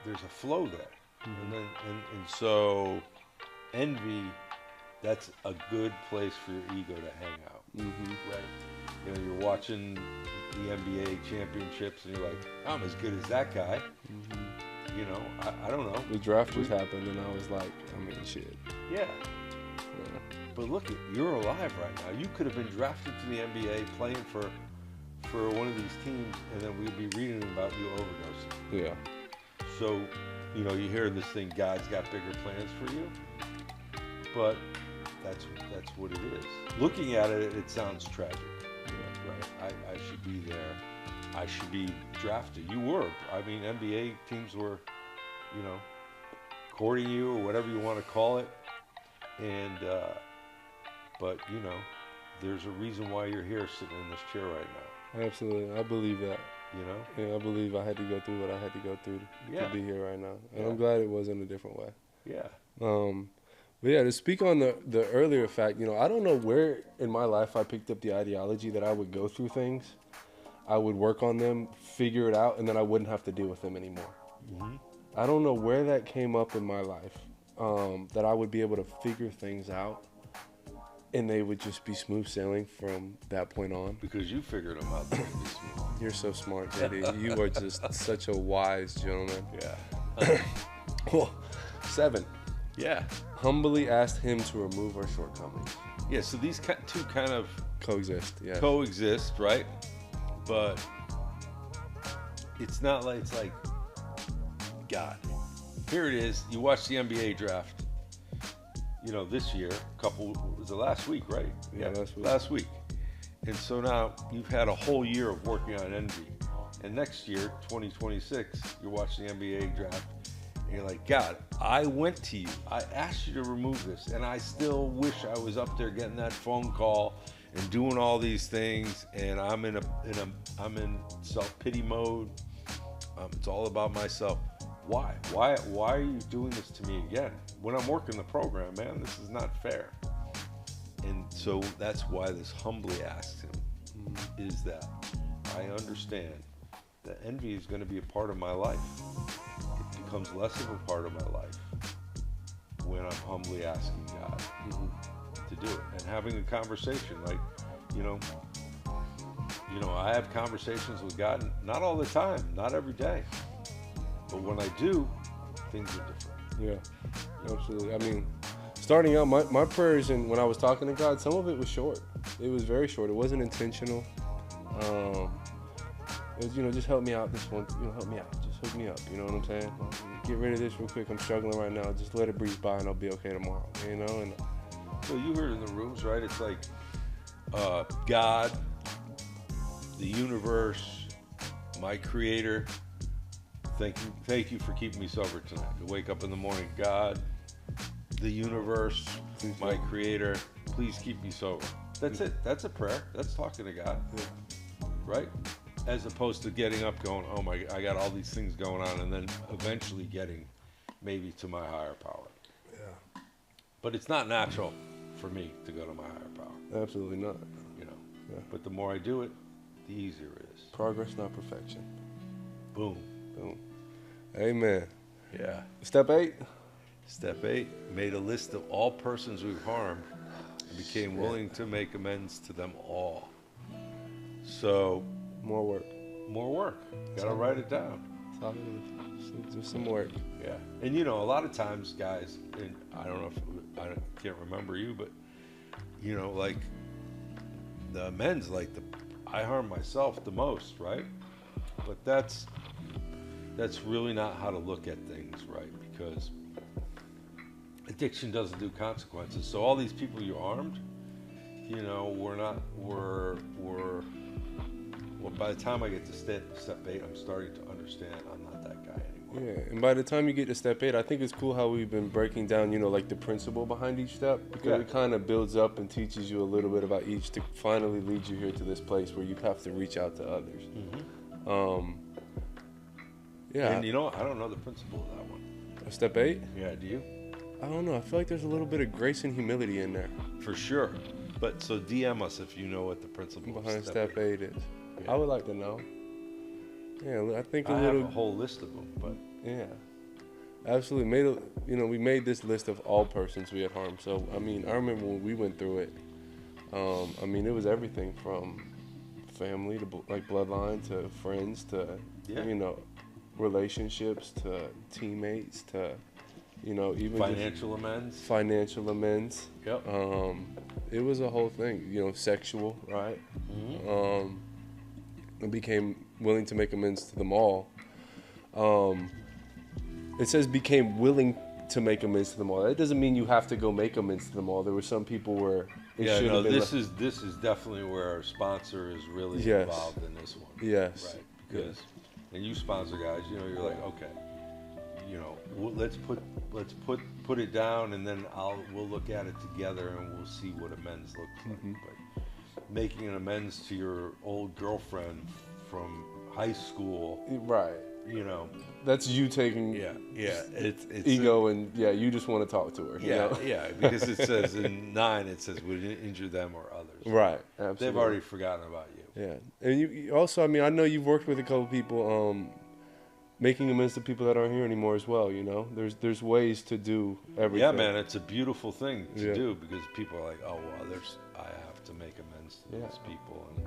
There's a flow there. And so envy, that's a good place for your ego to hang out. Right? You know, you're watching the NBA championships and you're like, I'm as good as that guy. You know, I don't know. The draft just happened and I was like, I mean, shit. Yeah. But look, you're alive right now. You could have been drafted to the NBA playing for one of these teams, and then we'd be reading about you overdosing. Yeah. So, you know, you hear this thing, God's got bigger plans for you, but that's what it is. Looking at it, it sounds tragic. Yeah. Right? I should be there. I should be drafted. You were. I mean, NBA teams were, you know, courting you or whatever you want to call it, and but you know, there's a reason why you're here sitting in this chair right now. Absolutely, I believe that. You know? Yeah, I believe I had to go through what I had to go through to be here right now. And I'm glad it was in a different way. Yeah. But yeah, to speak on the earlier fact, you know, I don't know where in my life I picked up the ideology that I would go through things, I would work on them, figure it out, and then I wouldn't have to deal with them anymore. I don't know where that came up in my life, that I would be able to figure things out and they would just be smooth sailing from that point on. Because you figured them out. You're so smart, JD. You are just such a wise gentleman. Yeah. Well, 7. Yeah. Humbly asked him to remove our shortcomings. Yeah, so these two kind of coexist, yeah. Coexist, right? But it's not like, it's like, God, here it is. You watch the NBA draft, you know, this year, was it last week, right? Yeah, last week. And so now you've had a whole year of working on envy. And next year, 2026, you're watching the NBA draft And you're like, God, I went to you. I asked you to remove this, and I still wish I was up there getting that phone call and doing all these things. And I'm in self-pity mode. It's all about myself. Why? Why are you doing this to me again? When I'm working the program, man, this is not fair. And so that's why this humbly asks him is that I understand that envy is going to be a part of my life. It becomes less of a part of my life when I'm humbly asking God to do it and having a conversation. Like, I have conversations with God, not all the time, not every day, but when I do, things are different. Yeah, absolutely. I mean, starting out, my prayers, and when I was talking to God, some of it was short. It was very short. It wasn't intentional. It was, just help me out this one. Help me out. Just hook me up. You know what I'm saying? Get rid of this real quick. I'm struggling right now. Just let it breeze by, and I'll be okay tomorrow. And so you heard in the rooms, right? It's like God, the universe, my Creator. Thank you for keeping me sober tonight. To wake up in the morning, God, the universe, my Creator, please keep me sober. That's it. That's a prayer. That's talking to God, right? As opposed to getting up going, oh my, I got all these things going on, and then eventually getting maybe to my higher power. Yeah. But it's not natural for me to go to my higher power. Absolutely not. Yeah. But the more I do it, the easier it is. Progress, not perfection. Boom. Boom. Amen. Yeah. Step 8. Step 8, made a list of all persons we've harmed and became willing to make amends to them all. So, more work. Gotta write it down. Do some work. Yeah. And a lot of times, guys, and I don't know if I can't remember you, but like the amends, I harm myself the most, right? But that's really not how to look at things, right? Because addiction doesn't do consequences. So all these people you harmed, by the time I get to step 8, I'm starting to understand I'm not that guy anymore. Yeah, and by the time you get to step 8, I think it's cool how we've been breaking down, like the principle behind each step, because it kind of builds up and teaches you a little bit about each to finally lead you here to this place where you have to reach out to others. Yeah. And I don't know the principle of that one. Step 8? Yeah, do you? I don't know. I feel like there's a little bit of grace and humility in there. For sure. But so DM us if you know what the principle behind step 8 is. Yeah. I would like to know. Yeah, I think I have a whole list of them, but yeah, absolutely. We made this list of all persons we had harmed. So I remember when we went through it. It was everything from family to bloodline to friends to relationships to teammates to even financial amends. Yep. It was a whole thing. Sexual, right? Mm-hmm. And became willing to make amends to them all. It says became willing to make amends to them all. That doesn't mean you have to go make amends to them all. There were some people where this is definitely where our sponsor is really involved in this one. Yes. Right. Because and you sponsor guys, you're like, okay, let's put it down, and then we'll look at it together and we'll see what amends look like. Mm-hmm. But making an amends to your old girlfriend from high school, right? That's you taking it's ego and you just want to talk to her. Because it says in 9 it says would injure them or others, right? Absolutely. They've already forgotten about you. Yeah, and you also, I know you've worked with a couple people making amends to people that aren't here anymore as well. There's ways to do everything. Yeah, man, it's a beautiful thing to do, because people are like, oh well, I have to make amends to these people, and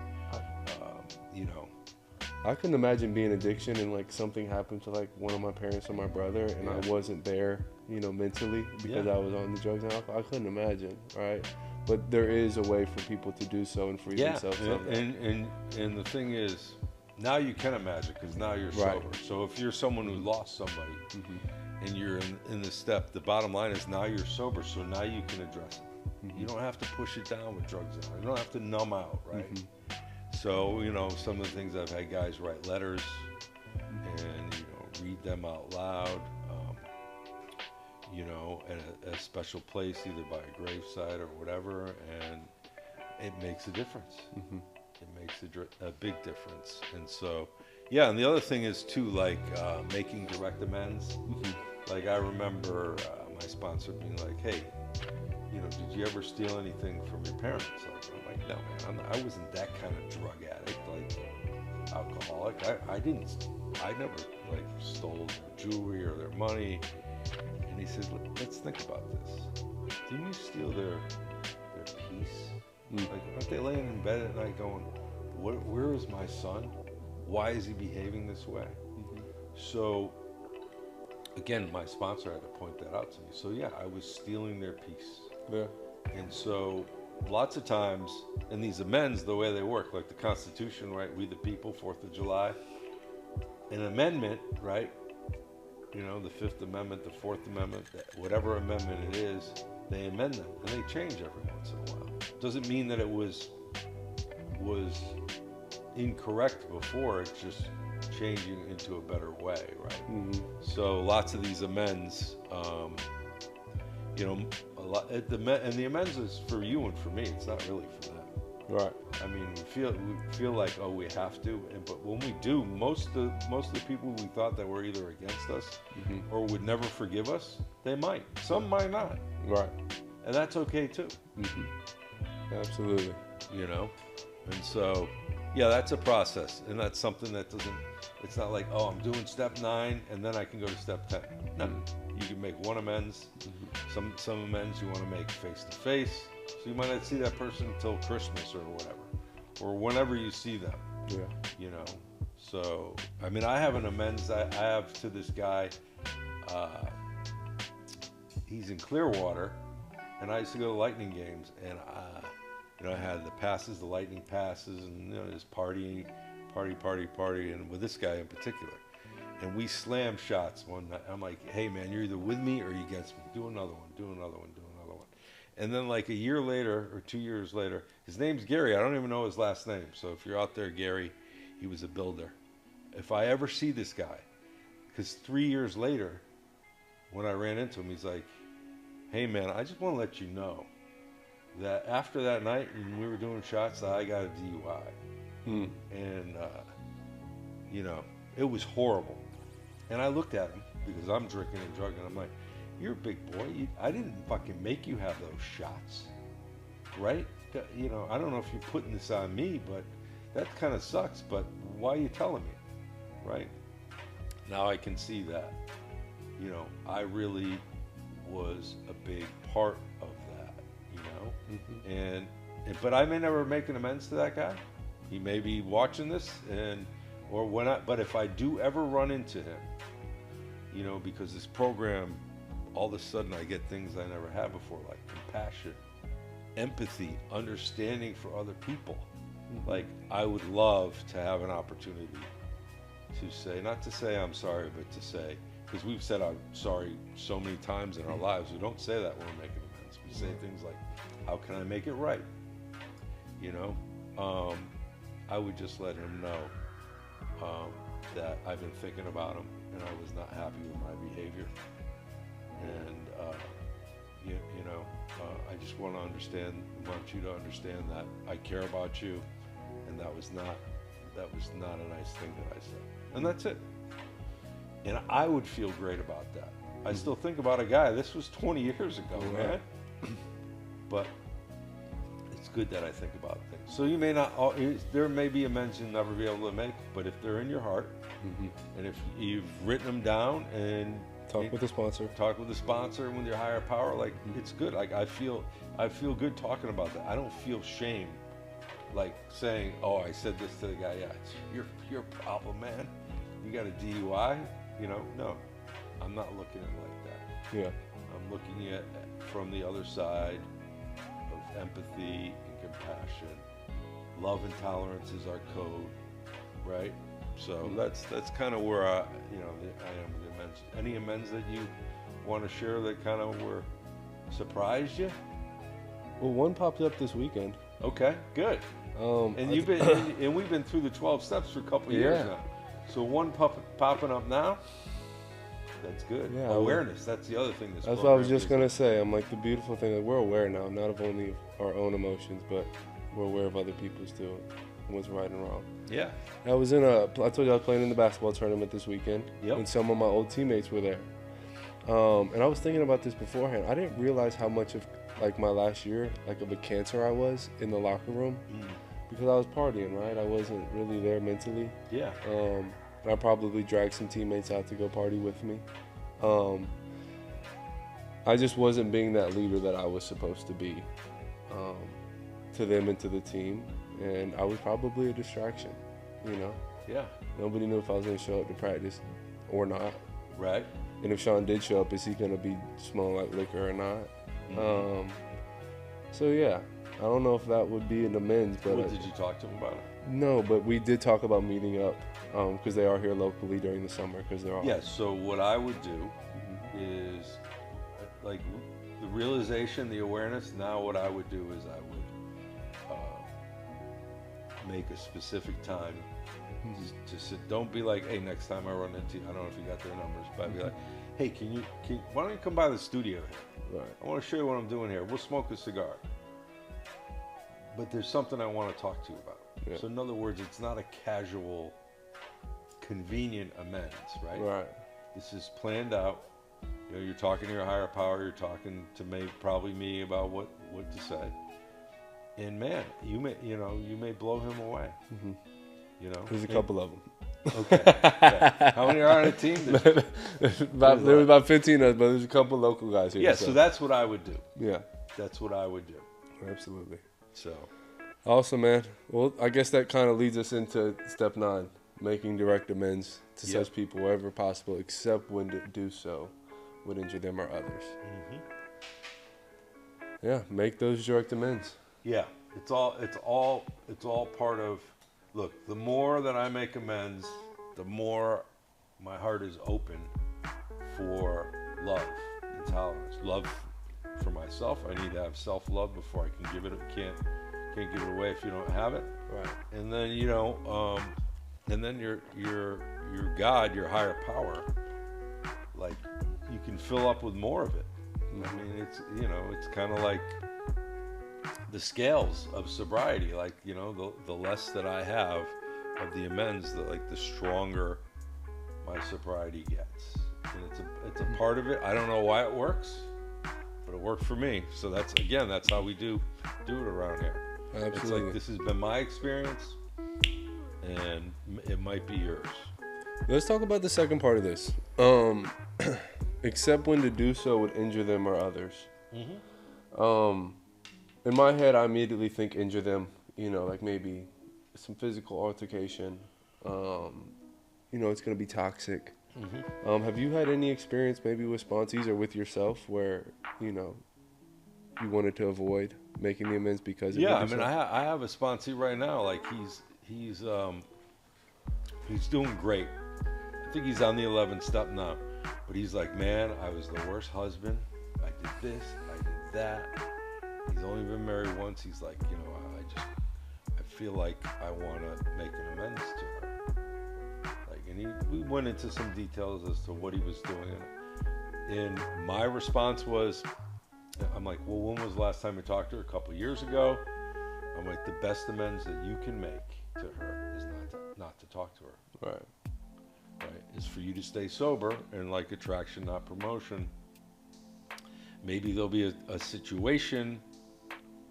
I couldn't imagine being addiction and something happened to one of my parents or my brother, and I wasn't there, mentally because I was on the drugs and alcohol. I couldn't imagine, right? But there is a way for people to do so and free themselves of that. And the thing is, now you can imagine, because now you're sober. So if you're someone who lost somebody and you're in this step, the bottom line is now you're sober, so now you can address it. You don't have to push it down with drugs and alcohol. You don't have to numb out, right? So, some of the things I've had guys write letters and, read them out loud. you know, at a special place, either by a graveside or whatever, and it makes a difference. It makes a big difference. And so, yeah, and the other thing is too, like making direct amends. Like I remember my sponsor being like, "Hey, you know, did you ever steal anything from your parents?" Like, I'm like, "No, man, I wasn't that kind of drug addict, like alcoholic. I never like stole their jewelry or their money." And he said, "Let's think about this. Didn't you steal their peace? Like, aren't they laying in bed at night going, where is my son? Why is he behaving this way?" So, again, my sponsor had to point that out to me. So, yeah, I was stealing their peace. Yeah. And so, lots of times, in these amends, the way they work, like the Constitution, right? We the people, 4th of July. An amendment, right? You know, the 5th Amendment, the 4th Amendment, whatever amendment it is, they amend them. And they change every once in a while. Doesn't mean that it was incorrect before, it's just changing into a better way, right? So lots of these amends, you know, and the amends is for you and for me. It's not really for them. Right. I mean, we feel like, oh, we have to, but when we do, most of the people we thought that were either against us or would never forgive us, they might. Some might not. Right. And that's okay too. Absolutely. You know, and so, yeah, that's a process, and that's something that doesn't. It's not like, oh, I'm doing step 9 and then I can go to step 10. No, you can make one amends. Some amends you want to make face to face, so you might not see that person until Christmas or whatever, or whenever you see them. Yeah. You know, so I mean, I have an amends I have to this guy. He's in Clearwater, and I used to go to Lightning games, and you know, I had the passes, the Lightning passes, and you know, just party, and with this guy in particular. And we slammed shots one night. I'm like, "Hey man, you're either with me or you against me. Do another one, do another one, do another one." And then like a year later or 2 years later, his name's Gary. I don't even know his last name. So if you're out there, Gary, he was a builder. If I ever see this guy, because 3 years later, when I ran into him, he's like, "Hey man, I just want to let you know that after that night when we were doing shots, I got a DUI." And, you know, it was horrible. And I looked at him because I'm drinking and drugging. I'm like, "You're a big boy. I didn't fucking make you have those shots, right? You know, I don't know if you're putting this on me, but that kind of sucks. But why are you telling me, right?" Now I can see that, you know, I really was a big part of that, you know, but I may never make an amends to that guy. He may be watching this, but if I do ever run into him, you know, because this program, all of a sudden I get things I never had before, like compassion, empathy, understanding for other people. Like, I would love to have an opportunity to say, not to say I'm sorry, but to say, because we've said I'm sorry so many times in our lives, we don't say that when we're making amends. We say things like, "How can I make it right?" You know, I would just let him know that I've been thinking about him and I was not happy with my behavior, and you know, I just want you to understand that I care about you, and that was not a nice thing that I said, and that's it. And I would feel great about that. I still think about a guy, this was 20 years ago, man. But it's good that I think about things. So you may not, there may be amends you'll never be able to make, but if they're in your heart, and if you've written them down and talk with the sponsor and with your higher power, like, it's good. Like, I feel good talking about that. I don't feel shame, like saying, "Oh, I said this to the guy." Yeah, it's your problem, man. You got a DUI. You know, no, I'm not looking at it like that. Yeah. I'm looking at it from the other side of empathy and compassion. Love and tolerance is our code, right? So that's kind of where I am with the amends. Any amends that you want to share that kind of surprised you? Well, one popped up this weekend. Okay, good. And we've been through the 12 steps for a couple of years now. So one popping up now? That's good. Yeah, Awareness. That's the other thing. That's what I was just gonna say. I'm like, the beautiful thing that we're aware now, not of only our own emotions, but we're aware of other people's too, and what's right and wrong. Yeah. I told you I was playing in the basketball tournament this weekend, Yep. and some of my old teammates were there. And I was thinking about this beforehand. I didn't realize how much of like my last year, like of a cancer I was in the locker room, because I was partying, right? I wasn't really there mentally. Yeah. And I probably dragged some teammates out to go party with me. I just wasn't being that leader that I was supposed to be to them and to the team, and I was probably a distraction, you know? Yeah. Nobody knew if I was going to show up to practice or not. Right. And if Sean did show up, is he going to be smelling like liquor or not? So, yeah, I don't know if that would be in the men's. But Did you talk to him about it? No, but we did talk about meeting up because they are here locally during the summer because they're all. Yeah, so what I would do is, like, the realization, the awareness, now what I would do is I would make a specific time to sit. Don't be like, hey, next time I run into you, I don't know if you got their numbers, but I'd be like, hey, why don't you come by the studio here? Right. I want to show you what I'm doing here. We'll smoke a cigar. But there's something I want to talk to you about. Yeah. So in other words, it's not a casual, convenient amends, right? Right. This is planned out. You know, you're talking to your higher power. You're talking to probably me about what to say. And man, you may blow him away. You know, There's a couple of them. Okay. Yeah. How many are on a team? There was about 15 of us, but there's a couple local guys here. Yeah, so that's what I would do. Yeah. That's what I would do. Absolutely. So. Awesome, man. Well, I guess that kind of leads us into step 9, making direct amends to such people wherever possible, except when to do so would injure them or others. Yeah, make those direct amends. Yeah, it's all part of. Look, the more that I make amends, the more my heart is open for love and tolerance. Love for myself. I need to have self-love before I can give it. Can't give it away if you don't have it. Right. And then and then your God, your higher power, like you can fill up with more of it. I mean, it's kind of like the scales of sobriety. Like, the less that I have of the amends, the stronger my sobriety gets. And it's a part of it. I don't know why it works, but it worked for me. So that's how we do it around here. Absolutely. It's like, this has been my experience, and it might be yours. Let's talk about the second part of this. Except when to do so would injure them or others. In my head, I immediately think injure them, like maybe some physical altercation. It's going to be toxic. Have you had any experience maybe with sponsees or with yourself where, you wanted to avoid making the amends because of I mean, I have a sponsee right now. Like he's doing great. I think he's on the 11th step now. But he's like, man, I was the worst husband. I did this, I did that. He's only been married once. He's like, I feel like I want to make an amends to her. Like, and we went into some details as to what he was doing. And my response was, I'm like, well, when was the last time you talked to her? A couple years ago. I'm like, the best amends that you can make to her is not to talk to her. Right. Right, is for you to stay sober, and like attraction, not promotion. Maybe there'll be a situation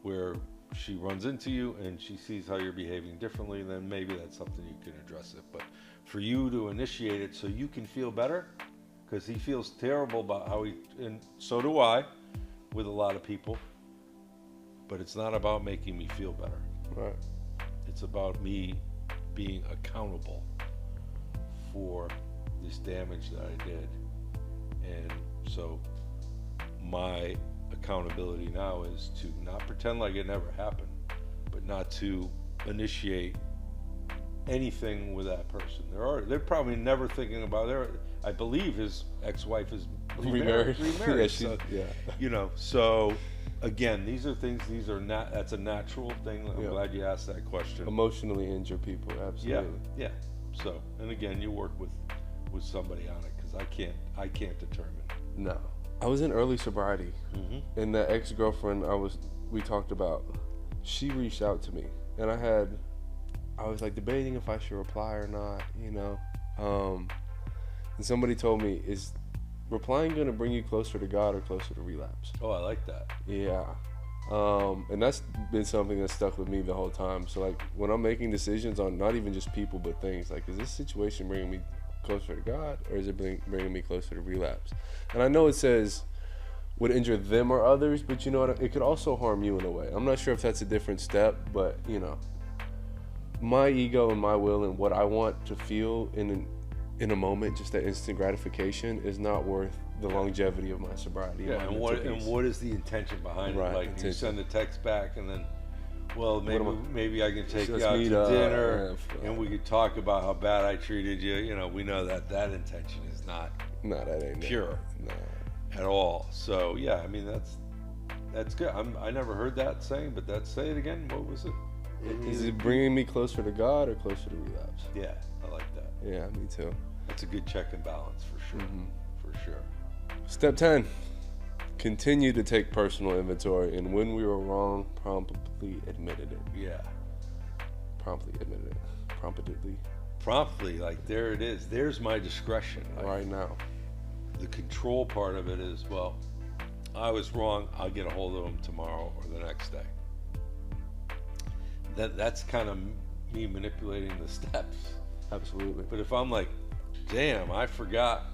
where she runs into you and she sees how you're behaving differently, then maybe that's something you can address it. But for you to initiate it so you can feel better, because he feels terrible about how and so do I, with a lot of people. But it's not about making me feel better. Right. It's about me being accountable for this damage that I did. And so my accountability now is to not pretend like it never happened, but not to initiate anything with that person. They're probably never thinking about I believe his ex-wife is remarried. So again, these are things, that's a natural thing. I'm glad you asked that question. Emotionally injure people, absolutely. Yeah. So, and again, you work with somebody on it, because I can't determine. No. I was in early sobriety, Mm-hmm. and the ex-girlfriend we talked about, she reached out to me, and I was like debating if I should reply or not, you know. And somebody told me, is replying going to bring you closer to God or closer to relapse? Oh, I like that. Yeah. And that's been something that's stuck with me the whole time. So like when I'm making decisions on not even just people but things, like is this situation bringing me closer to God or is it bringing me closer to relapse? And I know it says would injure them or others, but you know what? It could also harm you in a way. I'm not sure if that's a different step, but you know, my ego and my will and what I want to feel in a moment, just that instant gratification, is not worth the longevity of my sobriety. Yeah, and what is the intention behind it? Like you send a text back and then, well, maybe I can take you out to dinner and we could talk about how bad I treated you. You know, we know that intention is not that ain't pure at all. So yeah, I mean that's good. I never heard that saying, but say it again. What was it? Is it bringing me closer to God or closer to relapse? Yeah, I like that. Yeah, me too. That's a good check and balance for sure. For sure. Step 10. Continue to take personal inventory, and when we were wrong, promptly admitted it. Yeah. Promptly admitted it. Promptly, like there it is. There's my discretion. Like, right now. The control part of it is, well, I was wrong. I'll get a hold of them tomorrow or the next day. That's kind of me manipulating the steps. Absolutely. But if I'm like, damn, I forgot,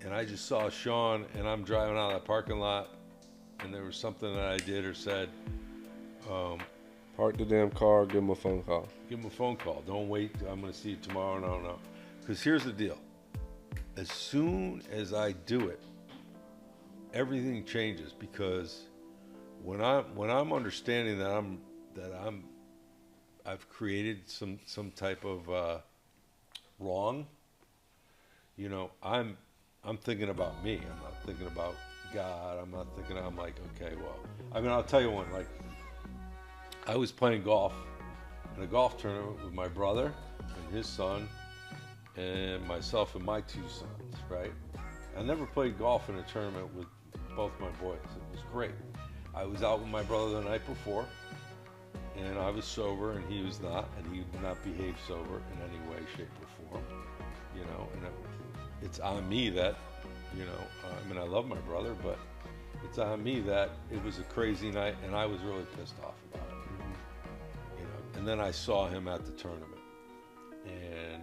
and I just saw Sean and I'm driving out of that parking lot and there was something that I did or said, park the damn car, give him a phone call. Give him a phone call. Don't wait. I'm going to see you tomorrow. No. Because here's the deal. As soon as I do it, everything changes, because when I'm understanding that I've created some type of wrong, you know, I'm thinking about me. I'm not thinking about God. I'm like, okay, well, I mean, I'll tell you one. Like, I was playing golf in a golf tournament with my brother and his son and myself and my two sons, right? I never played golf in a tournament with both my boys. It was great. I was out with my brother the night before, and I was sober, and he was not, and he did not behave sober in any way, shape, or form, you know, and it's on me that, you know, I mean, I love my brother, but it's on me that it was a crazy night, and I was really pissed off about it, you know, and then I saw him at the tournament, and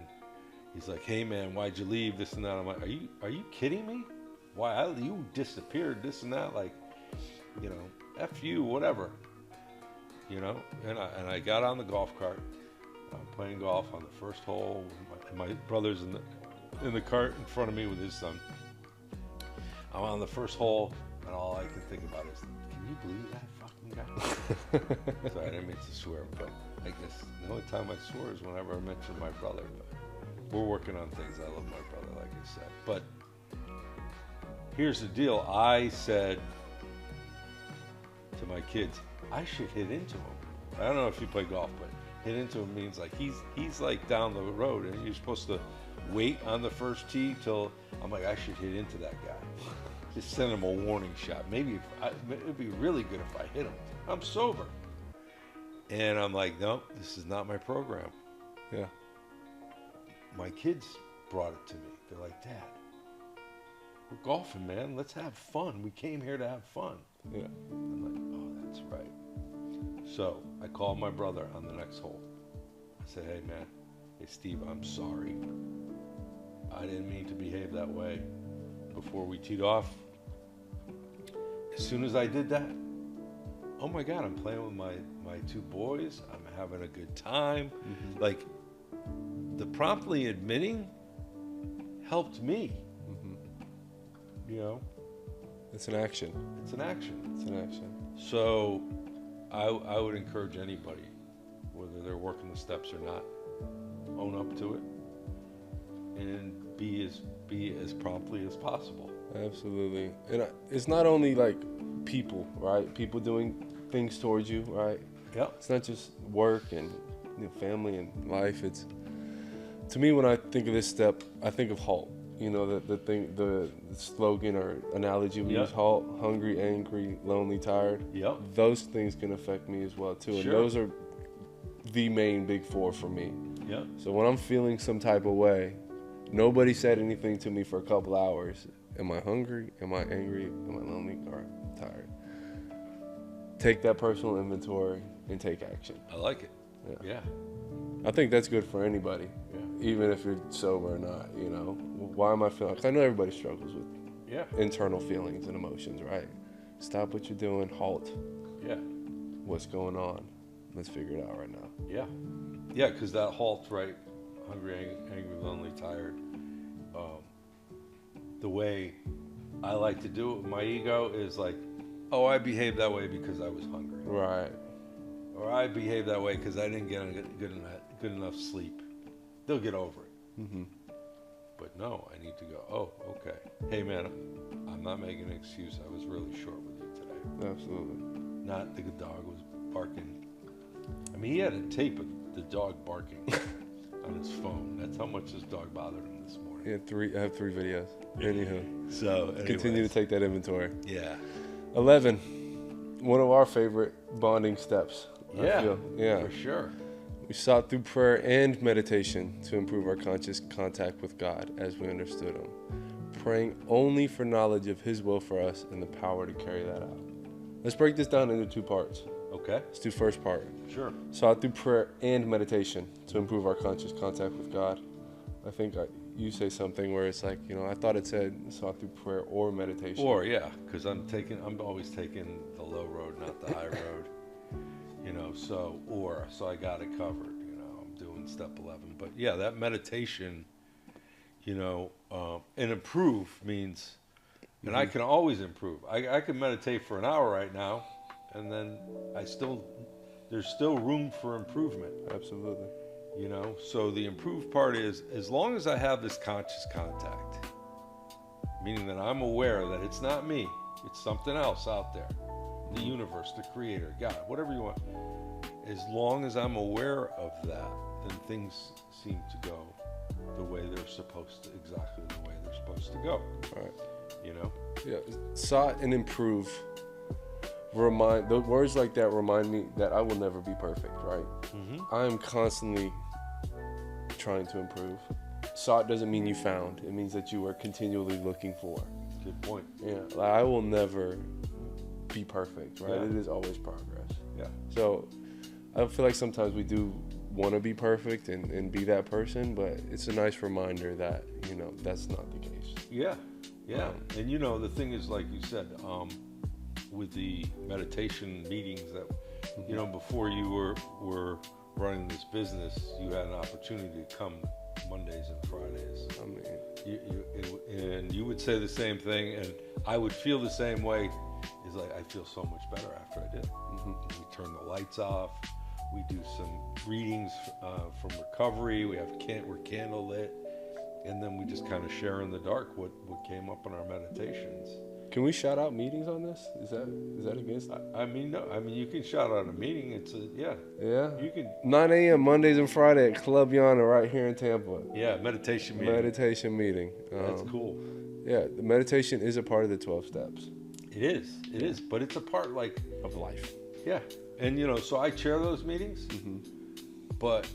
he's like, hey man, why'd you leave, this and that. I'm like, are you kidding me? Why, you disappeared, this and that, like, you know, F you, whatever, you know, and I got on the golf cart. I'm playing golf on the first hole. My brother's in the cart in front of me with his son. I'm on the first hole, and all I can think about is, can you believe that fucking guy? Sorry, I didn't mean to swear, but I guess the only time I swear is whenever I mention my brother. But we're working on things. I love my brother, like I said. But here's the deal. I said to my kids, I should hit into him. I don't know if you play golf, but hit into him means like he's like down the road, and you're supposed to wait on the first tee till, I'm like, I should hit into that guy. Just send him a warning shot. Maybe it'd be really good if I hit him. I'm sober. And I'm like, no, this is not my program. Yeah. My kids brought it to me. They're like, Dad, we're golfing, man. Let's have fun. We came here to have fun. Yeah. I'm like, oh, that's right. So I called my brother on the next hole. I said, hey, man. Hey, Steve, I'm sorry. I didn't mean to behave that way before we teed off. As soon as I did that, oh my God, I'm playing with my two boys. I'm having a good time. Mm-hmm. Like, the promptly admitting helped me. Mm-hmm. You know? It's an action. It's an action. It's an action. So I would encourage anybody, whether they're working the steps or not, own up to it and be as promptly as possible. Absolutely. And it's not only like people, right? People doing things towards you, right? Yeah. It's not just work and family and life. It's To me, when I think of this step, I think of HALT. You know, the slogan or analogy we use, HALT, hungry, angry, lonely, tired. Yep. Those things can affect me as well too. And Sure. those are the main big four for me. Yeah. So when I'm feeling some type of way, nobody said anything to me for a couple hours. Am I hungry? Am I angry? Am I lonely? Or tired? Take that personal inventory and take action. I like it. Yeah. I think that's good for anybody, Yeah. even if you're sober or not. You know, why am I feeling? 'Cause I know everybody struggles with Yeah. internal feelings and emotions, right? Stop what you're doing. HALT. Yeah. What's going on? Let's figure it out right now. Yeah. Yeah, because that HALT, right? Hungry, angry, lonely, tired. The way I like to do it with my ego is like, oh, I behaved that way because I was hungry. Right. Or I behaved that way because I didn't get good enough sleep. They'll get over it. Mm-hmm. But no, I need to go, oh, okay. Hey, man, I'm not making an excuse. I was really short with you today. Absolutely. Not the dog was barking. I mean, he had a tape of the dog barking on his phone. That's how much this dog bothered him this morning. I have 3 videos. Anywho. So, Continue to take that inventory. Yeah. 11. One of our favorite bonding steps. I feel. Yeah. For sure. We sought through prayer and meditation to improve our conscious contact with God as we understood Him, praying only for knowledge of His will for us and the power to carry that out. Let's break this down into 2 parts. Okay. Let's do first part. Sure. Sought through prayer and meditation to improve our conscious contact with God. I think you say something where it's like, I thought it said sought through prayer or meditation. Or, yeah, because I'm always taking the low road, not the high road. So I got it covered. I'm doing step 11. But yeah, that meditation, and improve means, and I can always improve. I can meditate for an hour right now, and then there's still room for improvement. Absolutely. So the improved part is, as long as I have this conscious contact, meaning that I'm aware that it's not me, it's something else out there, the universe, the creator, God, whatever you want. As long as I'm aware of that, then things seem to go the way they're supposed to, exactly the way they're supposed to go. All right. Yeah. Sought and improve. The words like that remind me that I will never be perfect, right? Mm-hmm. I am constantly trying to improve. Sought doesn't mean you found. It means that you are continually looking for. Good point. Yeah. I will never be perfect, right? Yeah. It is always progress. Yeah. So I feel like sometimes we do want to be perfect and be that person, but it's a nice reminder that, that's not the case. Yeah. Yeah. And the thing is, like you said, with the meditation meetings that, before you were running this business, you had an opportunity to come Mondays and Fridays. I mean, and you would say the same thing, and I would feel the same way. It's like, I feel so much better after I did it. Mm-hmm. We turn the lights off. We do some readings from recovery. We're candle-lit. And then we just kind of share in the dark what came up in our meditations. Can we shout out meetings on this? Is that against? No. I mean, you can shout out a meeting. Yeah. You can. 9 a.m. Mondays and Friday at Club Yana right here in Tampa. Yeah, meditation meeting. Meditation meeting. That's cool. Yeah, the meditation is a part of the 12 steps. It is, but it's a part of life. Yeah, and so I chair those meetings. Mm-hmm. But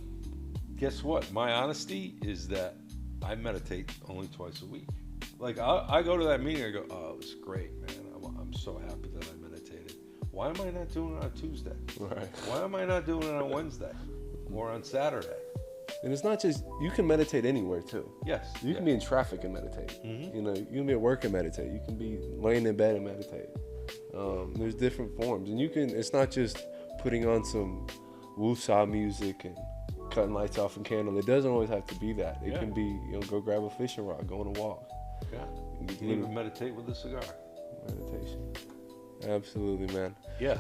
guess what? My honesty is that I meditate only twice a week. Like, I go to that meeting, I go, oh, it was great, man. I'm so happy that I meditated. Why am I not doing it on Tuesday? Right. Why am I not doing it on Wednesday or on Saturday? And it's not just, you can meditate anywhere too. Yes. You can be in traffic and meditate. Mm-hmm. You can be at work and meditate. You can be laying in bed and meditate. There's different forms. And it's not just putting on some woo-saw music and cutting lights off and candle. It doesn't always have to be that. It can be, go grab a fishing rod, go on a walk. Yeah. You can even meditate with a cigar. Meditation. Absolutely, man. Yeah.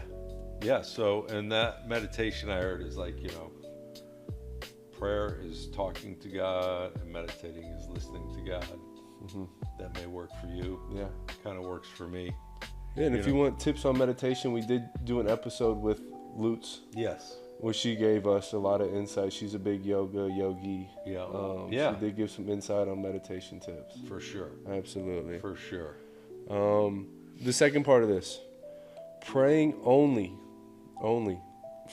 Yeah. So, and that meditation I heard is like, prayer is talking to God and meditating is listening to God. Mm-hmm. That may work for you. Yeah. Kind of works for me. Yeah, and if you want tips on meditation, we did do an episode with Lutz. Yes. Well, she gave us a lot of insight. She's a big yogi. Yeah. She did give some insight on meditation tips. For sure. Absolutely. For sure. The second part of this, praying only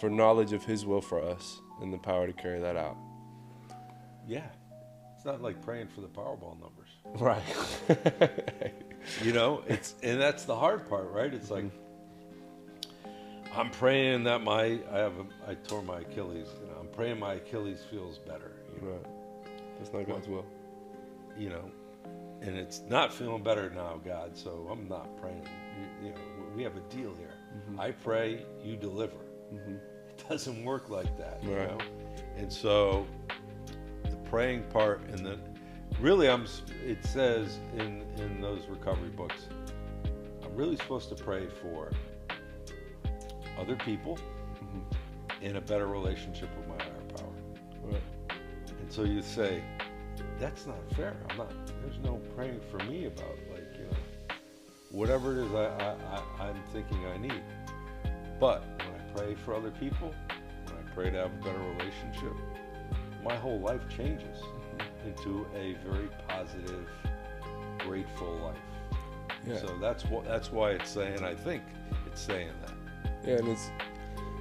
for knowledge of His will for us and the power to carry that out. Yeah. It's not like praying for the Powerball numbers. Right. You know, and that's the hard part, right? It's like, I'm praying that I tore my Achilles. You know, I'm praying my Achilles feels better. You know? Right. That's not God's will. You know, and it's not feeling better now, God. So I'm not praying. You know, we have a deal here. Mm-hmm. I pray, you deliver. Mm-hmm. It doesn't work like that, you Right. know. And so the praying part, and then really, it says in those recovery books, I'm really supposed to pray for other people in a better relationship with my higher power. Right. And so you say, that's not fair. There's no praying for me about, like, you know, whatever it is I'm thinking I need. But when I pray for other people, when I pray to have a better relationship, my whole life changes into a very positive, grateful life. Yeah. So that's why it's saying, I think it's saying that. Yeah,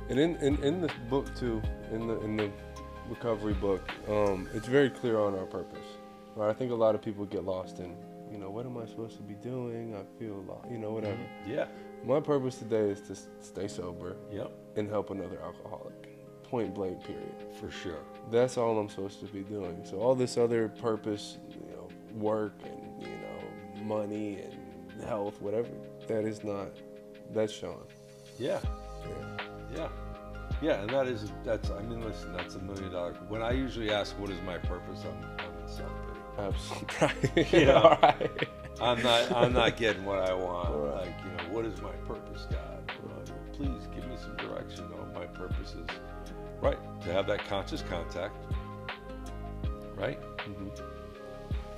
and in this book too, in the recovery book, it's very clear on our purpose. Right? I think a lot of people get lost in, you know, what am I supposed to be doing? I feel lost, you know, whatever. Yeah. My purpose today is to stay sober. Yep. And help another alcoholic. Point blank, period. For sure. That's all I'm supposed to be doing. So all this other purpose, you know, work and, you know, money and health, whatever, that's Sean. Yeah. Yeah. Yeah. Yeah, and listen, that's $1 million. When I usually ask what is my purpose, I'm in self-pity. Absolutely. Right. You know, all right. I'm not getting what I want. Right. Like, you know, what is my purpose, God? Like, please give me some direction on my purpose is, right, to have that conscious contact, right? Mm-hmm.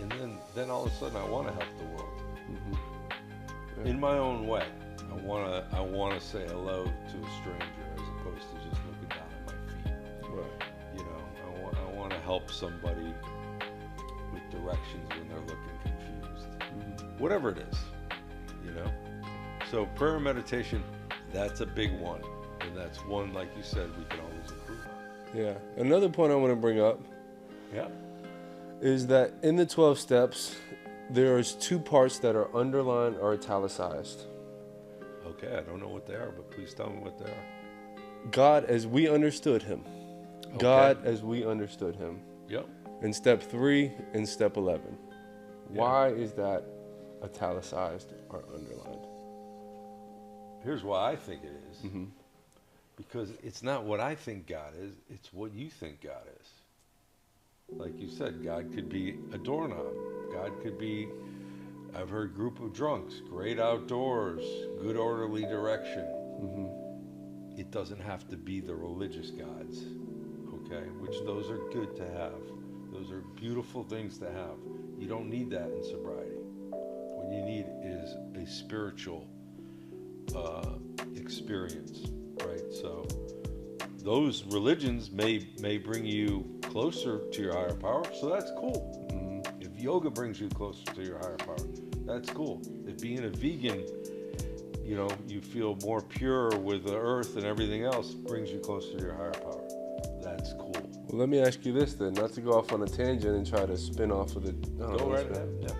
And then all of a sudden I want to help the world. Mm-hmm. Yeah. In my own way. I want to say hello to a stranger as opposed to just looking down at my feet. Right. You know, I want to help somebody with directions when they're looking confused. Mm-hmm. Whatever it is, you know. So prayer and meditation, that's a big one, and that's one, like you said, we can always improve on. Yeah. Another point I want to bring up is that in the 12 steps, there's 2 parts that are underlined or italicized. Okay, I don't know what they are, but please tell me what they are. God as we understood Him. Okay. God as we understood Him. Yep. In step 3 and step 11. Yeah. Why is that italicized or underlined? Here's why I think it is. Mm-hmm. Because it's not what I think God is, it's what you think God is. Like you said, God could be a doorknob. God could be, I've heard, group of drunks, great outdoors, good orderly direction. Mm-hmm. It doesn't have to be the religious gods, okay? Which those are good to have. Those are beautiful things to have. You don't need that in sobriety. What you need is a spiritual experience, right? So those religions may bring you closer to your higher power, so that's cool. Mm-hmm. If yoga brings you closer to your higher power, that's cool. If being a vegan, you know, you feel more pure with the earth and everything else, brings you closer to your higher power, that's cool. Well, let me ask you this then, not to go off on a tangent and try to spin off of the... Go right ahead. Yeah.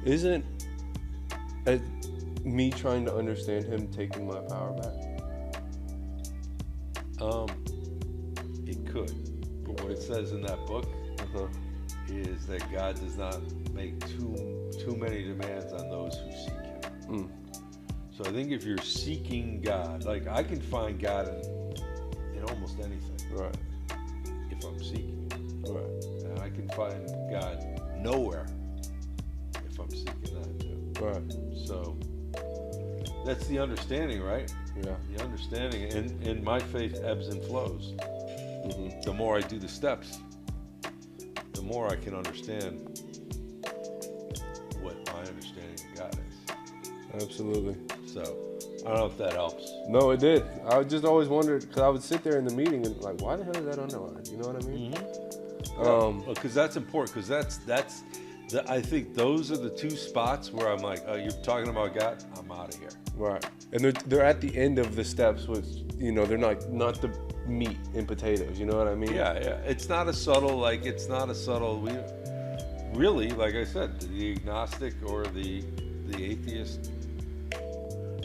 Isn't me trying to understand Him taking my power back? It could. But what it says in that book is that God does not make too many demands on those who seek Him. So I think if you're seeking God, like I can find God in almost anything. Right. If I'm seeking Him. Right. And I can find God nowhere if I'm seeking that too. Right. So that's the understanding, right? Yeah. The understanding, and my faith ebbs and flows. Mm-hmm. The more I do the steps, the more I can understand what my understanding of God is. Absolutely. So I don't know if that helps. No, it did. I just always wondered, because I would sit there in the meeting and like, why the hell is that underlined? You know what I mean? Because that's important. Because I think those are the two spots where I'm like, oh, you're talking about God, I'm out of here. Right. And they're at the end of the steps, which, you know, they're not the meat and potatoes. You know what I mean? Yeah. It's not a subtle, really, like I said, the agnostic or the atheist,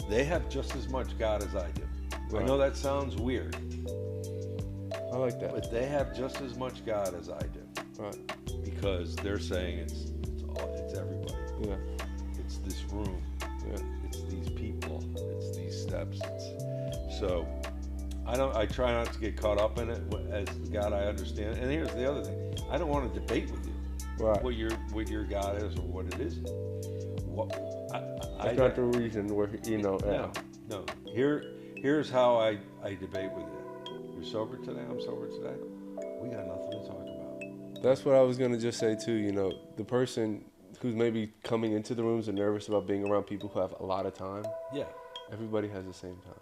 they have just as much God as I do. Right. I know that sounds weird. I like that. But they have just as much God as I do. Right. Because they're saying it's everybody. Yeah. It's this room. Yeah. It's these people. It's these steps. So I try not to get caught up in it as God I understand. And here's the other thing. I don't want to debate with you. Right. What your God is or what it isn't. That's not the reason we're, you know. No. Here's how I debate with you. You're sober today. I'm sober today. We got nothing to talk about. That's what I was gonna just say too. You know, the person who's maybe coming into the rooms and nervous about being around people who have a lot of time. Yeah. Everybody has the same time.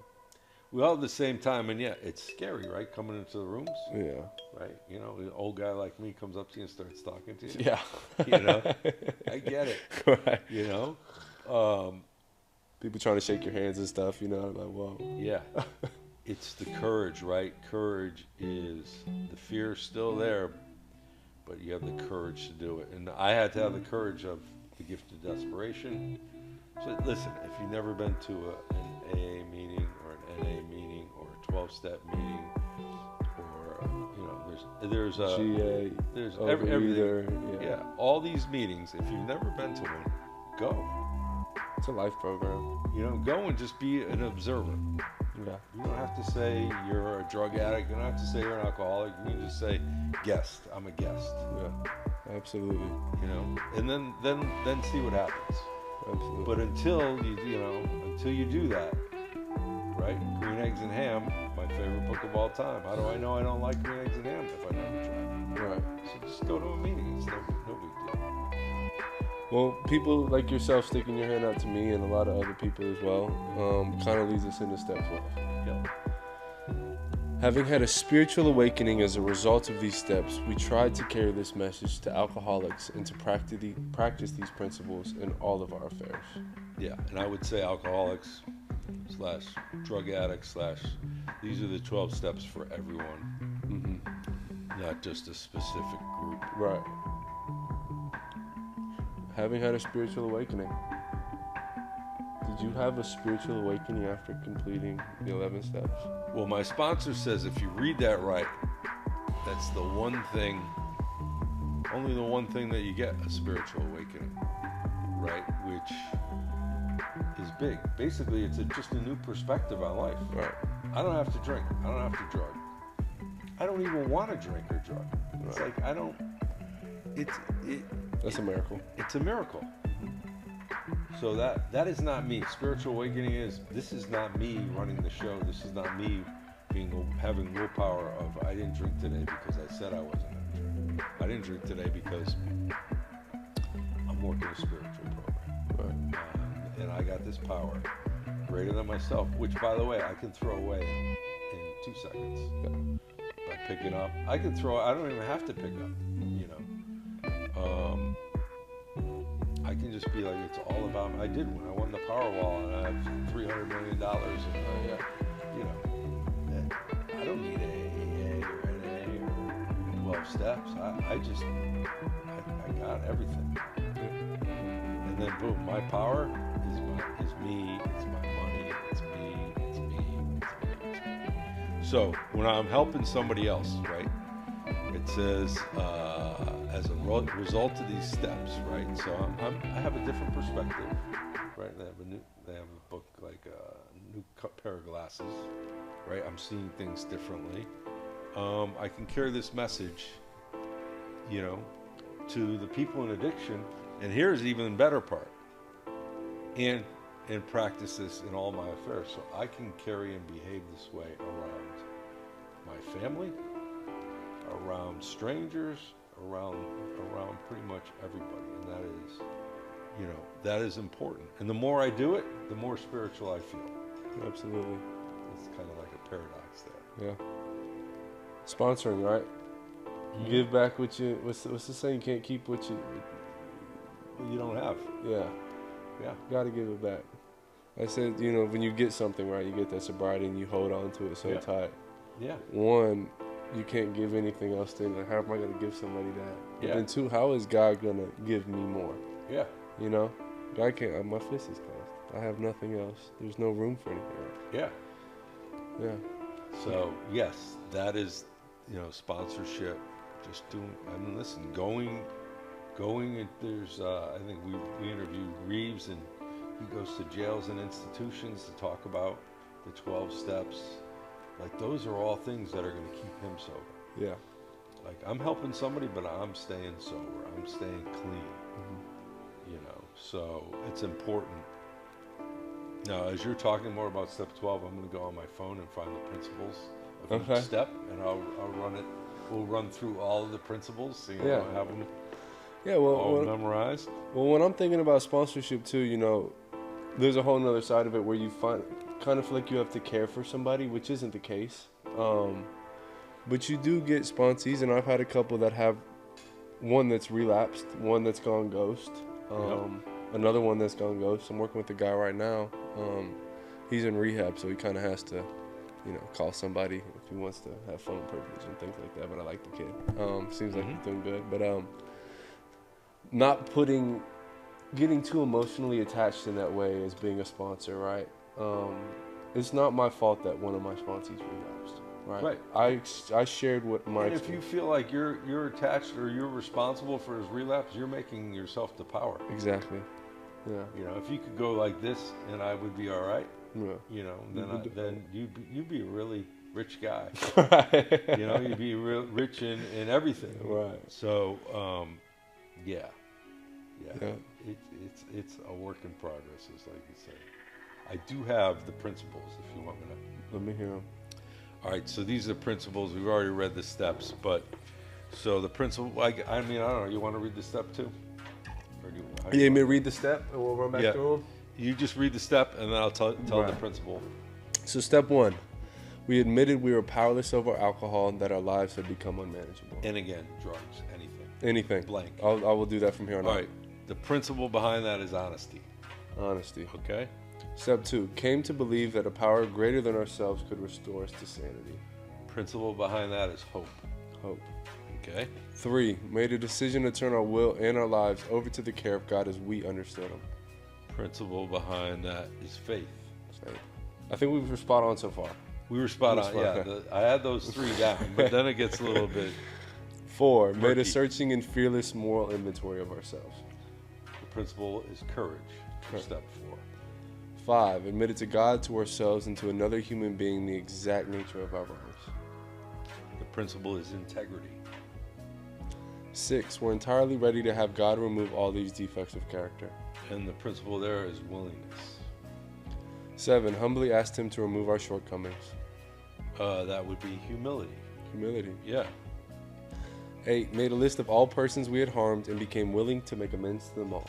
We all have the same time, and yeah, it's scary, right? Coming into the rooms. Yeah. Right. You know, an old guy like me comes up to you and starts talking to you. Yeah. You know, I get it. Right. You know. People trying to shake your hands and stuff. You know, I'm like, whoa. Yeah. It's the courage, right? Courage is the fear still there, but you have the courage to do it. And I had to have the courage of the gift of desperation. So listen, if you've never been to an AA meeting or an NA meeting or a 12-step meeting, or you know, there's a GA, there's everything. Yeah, all these meetings. If you've never been to one, go. It's a life program. You know, go and just be an observer. Yeah. You don't have to say you're a drug addict. You don't have to say you're an alcoholic. You can just say guest. I'm a guest. Yeah, absolutely. You know, and then see what happens. Absolutely. But until you do that, right? Green Eggs and Ham, my favorite book of all time. How do I know I don't like green eggs and ham if I never try? Right. So just go to a meeting. It's no big deal. Well, people like yourself sticking your hand out to me and a lot of other people as well, kind of leads us into step 12. Yep. Having had a spiritual awakening as a result of these steps, we tried to carry this message to alcoholics and to practice these principles in all of our affairs. Yeah, and I would say alcoholics / drug addicts / these are the 12 steps for everyone, not just a specific group. Right. Having had a spiritual awakening. Did you have a spiritual awakening after completing the 11 steps? Well, my sponsor says if you read that right, that's the one thing, only the one thing that you get a spiritual awakening, right? Which is big. Basically, it's just a new perspective on life. Right. I don't have to drink. I don't have to drug. I don't even want to drink or drug. It's like I don't. That's a miracle. It's a miracle. So that is not me. Spiritual awakening this is not me running the show. This is not me having willpower of I didn't drink today because I said I wasn't going to drink. I didn't drink today because I'm working a spiritual program. Right. And I got this power greater than myself, which by the way I can throw away in 2 seconds. Yeah. By picking up. I don't even have to pick up, you know. I can just be like, it's all about me. I did when I won the Powerball and I have $300 million and you know, I don't need AA or NA or 12 steps. I got everything. And then boom, my power is me, it's my money, it's me. So when I'm helping somebody else, right, it says, as a result of these steps, right? So I have a different perspective, right? They have a book like a new pair of glasses, right? I'm seeing things differently. I can carry this message, you know, to the people in addiction. And here's the even better part. And practice this in all my affairs. So I can carry and behave this way around my family, around strangers, around pretty much everybody, and that is you know, that is important. And the more I do it, the more spiritual I feel. Absolutely. It's kind of like a paradox there. Yeah. Sponsoring, right? Mhm. Give back what you. What's the saying? You can't keep what you. Well, you don't have. Yeah. Yeah. Got to give it back. I said, you know, when you get something, right, you get that sobriety and you hold on to it so Yeah. tight. Yeah. One, you can't give anything else to. Like, how am I going to give somebody that? But Yeah. then two, how is God going to give me more? Yeah. You know, God can't. My fist is closed. I have nothing else. There's no room for anything else. Yeah. Yeah. So yes, that is, you know, sponsorship. Just doing. I mean, listen, going. And there's. I think we interviewed Reeves, and he goes to jails and institutions to talk about the 12 steps. Like those are all things that are going to keep him sober. Yeah. Like I'm helping somebody, but I'm staying sober. I'm staying clean. Mm-hmm. You know, so it's important. Now, as you're talking more about step 12, I'm going to go on my phone and find the principles of Okay. each step, and I'll run it. We'll run through all of the principles, so you know, Yeah. have them Yeah. all Well, memorized. well, when I'm thinking about sponsorship too, you know, there's a whole nother side of it where you kind of feel like you have to care for somebody, which isn't the case. But you do get sponsees, and I've had a couple that have one that's relapsed, one that's gone ghost, another one that's gone ghost. I'm working with a guy right now. He's in rehab, so he kind of has to, you know, call somebody if he wants to have phone privilege and things like that. But I like the kid. Seems like he's doing good. But not getting too emotionally attached in that way as being a sponsor, right? It's not my fault that one of my sponsees relapsed, right? I shared what my. And if you feel like you're attached or you're responsible for his relapse, you're making yourself the power. Exactly. Yeah. You know, if you could go like this and I would be all right, Yeah. you know, then you'd be a really rich guy. You know, you'd be real rich in everything. Right. So, yeah. It's a work in progress, as like you say. I do have the principles, if you want me to. Let me hear them. All right, so these are the principles. We've already read the steps, but so the principle. I mean, I don't know. You want to read the step too? Or do you, You want me to read the step and we'll run back Yeah. through them? You just read the step, and then I'll tell the Right. principle. So step 1, we admitted we were powerless over alcohol and that our lives had become unmanageable. And again, drugs, anything. Anything. Blank. I will do that from here on All out. right. The principle behind that is honesty. Honesty. Okay. Step 2, came to believe that a power greater than ourselves could restore us to sanity. Principle behind that is hope. Hope. Okay. 3, made a decision to turn our will and our lives over to the care of God as we understood Him. Principle behind that is faith. I think we were spot on so far. We were spot on. Yeah, Okay. I had those 3 down, but then it gets a little bit. 4, made a Murky. searching and fearless moral inventory of ourselves. The principle is courage. For step 4. 5, admitted to God, to ourselves, and to another human being the exact nature of our wrongs. The principle is integrity. 6, we're entirely ready to have God remove all these defects of character. And the principle there is willingness. 7, humbly asked Him to remove our shortcomings. That would be humility. Humility. Yeah. 8, made a list of all persons we had harmed and became willing to make amends to them all.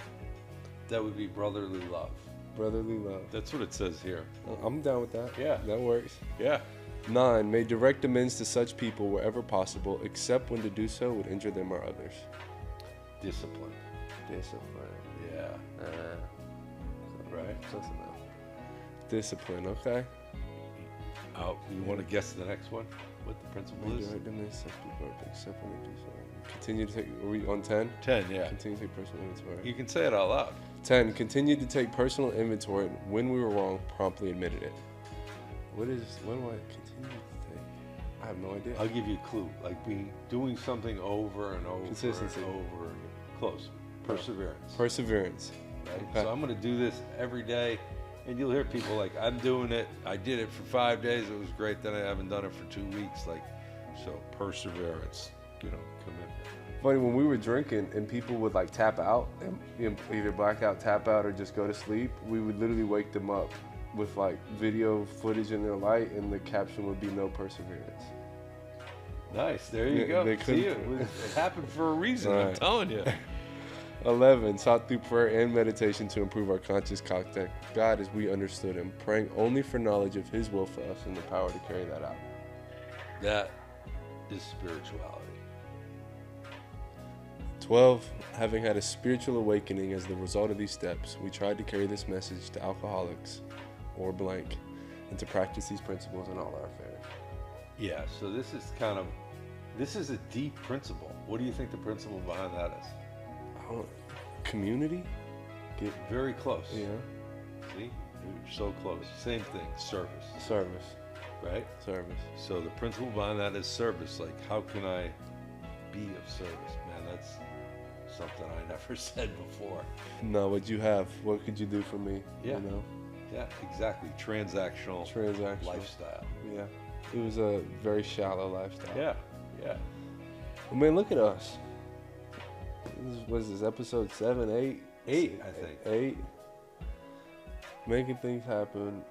That would be brotherly love. Brotherly love. That's what it says here. I'm down with that. Yeah. That works. Yeah. 9, made direct amends to such people wherever possible, except when to do so would injure them or others. Discipline. Discipline. Yeah. Right. Close enough. Discipline, okay. Oh, you want to guess the next one? What the principle Made is? direct amends to such people, except when to do so. Continue to take, are we on 10? 10, yeah. Continue to take personal inventory. You can say it out loud. 10, continued to take personal inventory and when we were wrong, promptly admitted it. What do I continue to take? I have no idea. I'll give you a clue. Like doing something over and over Consistency. and over again. Close. Perseverance. Perseverance. Right? Okay. So I'm going to do this every day, and you'll hear people like, I'm doing it. I did it for 5 days. It was great. Then I haven't done it for 2 weeks. Like, so perseverance, commitment. Funny, when we were drinking and people would like tap out and either black out, tap out, or just go to sleep, we would literally wake them up with like video footage in their light, and the caption would be no perseverance. Nice. There you Yeah, go. they See, couldn't- it happened for a reason. I'm Right. telling you. 11, sought through prayer and meditation to improve our conscious contact with God as we understood Him, praying only for knowledge of His will for us and the power to carry that out. That is spirituality. 12, having had a spiritual awakening as the result of these steps, we tried to carry this message to alcoholics or blank and to practice these principles in all our affairs. Yeah, so this is a deep principle. What do you think the principle behind that is? Community? Get very close. Yeah. See? You're so close. Same thing, service. Service. Right? Service. So the principle behind that is service. Like, how can I be of service? Man, that's something I never said before. No, what you have, what could you do for me? Yeah. You know? Yeah, exactly. Transactional lifestyle. Yeah. It was a very shallow lifestyle. Yeah, yeah. Well, man, look at us. What is this, episode 7, 8? 8, I think. 8. Making things happen.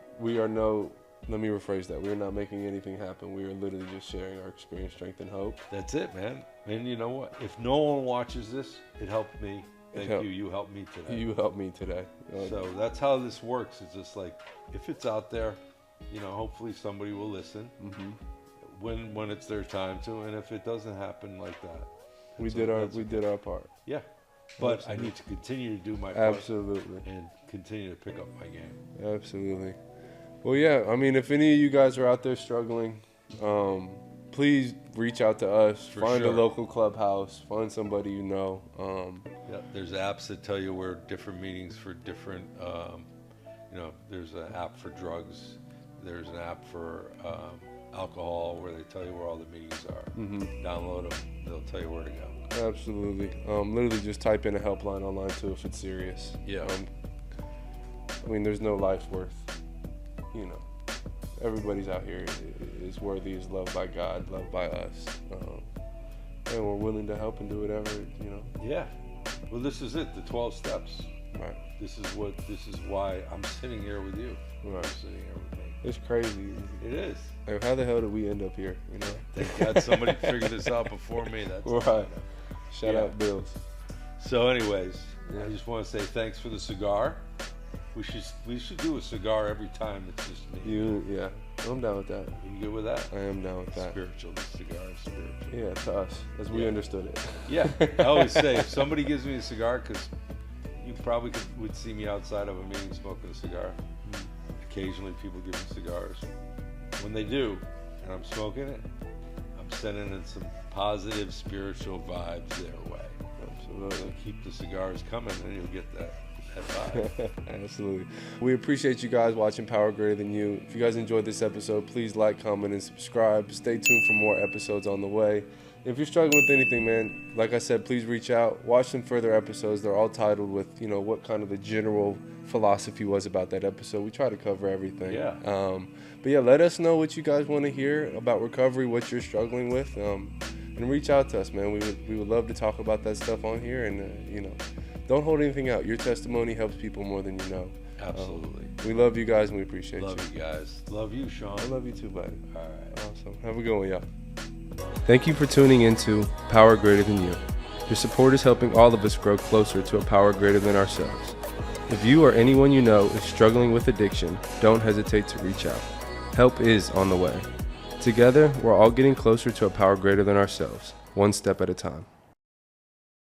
Let me rephrase that. We are not making anything happen. We are literally just sharing our experience, strength, and hope. That's it, man. And you know what? If no one watches this, it helped me. Thank you. You helped me today. You helped me today. So that's how this works. It's just like, if it's out there, hopefully somebody will listen when it's their time to. And if it doesn't happen like that, we did our part. Yeah. But absolutely. I need to continue to do my part. Absolutely. And continue to pick up my game. Absolutely. Well, yeah, I mean, if any of you guys are out there struggling, please reach out to us. Find a local clubhouse. Find somebody you know. Yeah, there's apps that tell you where different meetings for different, there's an app for drugs. There's an app for alcohol where they tell you where all the meetings are. Download them. They'll tell you where to go. Absolutely. Literally just type in a helpline online too if it's serious. Yeah. I mean, there's no life worth, everybody's out here is worthy, is loved by God, loved by us. And we're willing to help and do whatever, Yeah. Well, this is it, the 12 steps. Right. This is why I'm sitting here with you. Right. You're sitting here with me. It's crazy. It is. Like, how the hell did we end up here, Thank God somebody figured this out before me. That's right. Shout out Bills. So anyways, I just want to say thanks for the cigar. We should do a cigar every time it's just me. Yeah. I'm down with that. You good with that? I am down with that. Spiritual. The cigar is spiritual. Yeah, to us, as we understood it. Yeah. I always say, if somebody gives me a cigar, because you probably would see me outside of a meeting smoking a cigar. Occasionally people give me cigars. When they do, and I'm smoking it, I'm sending in some positive spiritual vibes their way. Absolutely. So keep the cigars coming, and you'll get that vibe. Absolutely. We appreciate you guys watching Power Greater Than You. If you guys enjoyed this episode, please like, comment, and subscribe. Stay tuned for more episodes on the way. If you're struggling with anything, man, like I said, please reach out. Watch some further episodes. They're all titled with, what kind of the general philosophy was about that episode. We try to cover everything. Yeah. But yeah, let us know what you guys want to hear about recovery, what you're struggling with, and reach out to us, man. We would love to talk about that stuff on here, and don't hold anything out. Your testimony helps people more than you know. Absolutely. We love you guys, and we appreciate you. Love you guys. Love you, Sean. I love you too, buddy. All right. Awesome. Have a good one, y'all. Thank you for tuning into Power Greater Than You. Your support is helping all of us grow closer to a power greater than ourselves. If you or anyone you know is struggling with addiction, don't hesitate to reach out. Help is on the way. Together, we're all getting closer to a power greater than ourselves, one step at a time.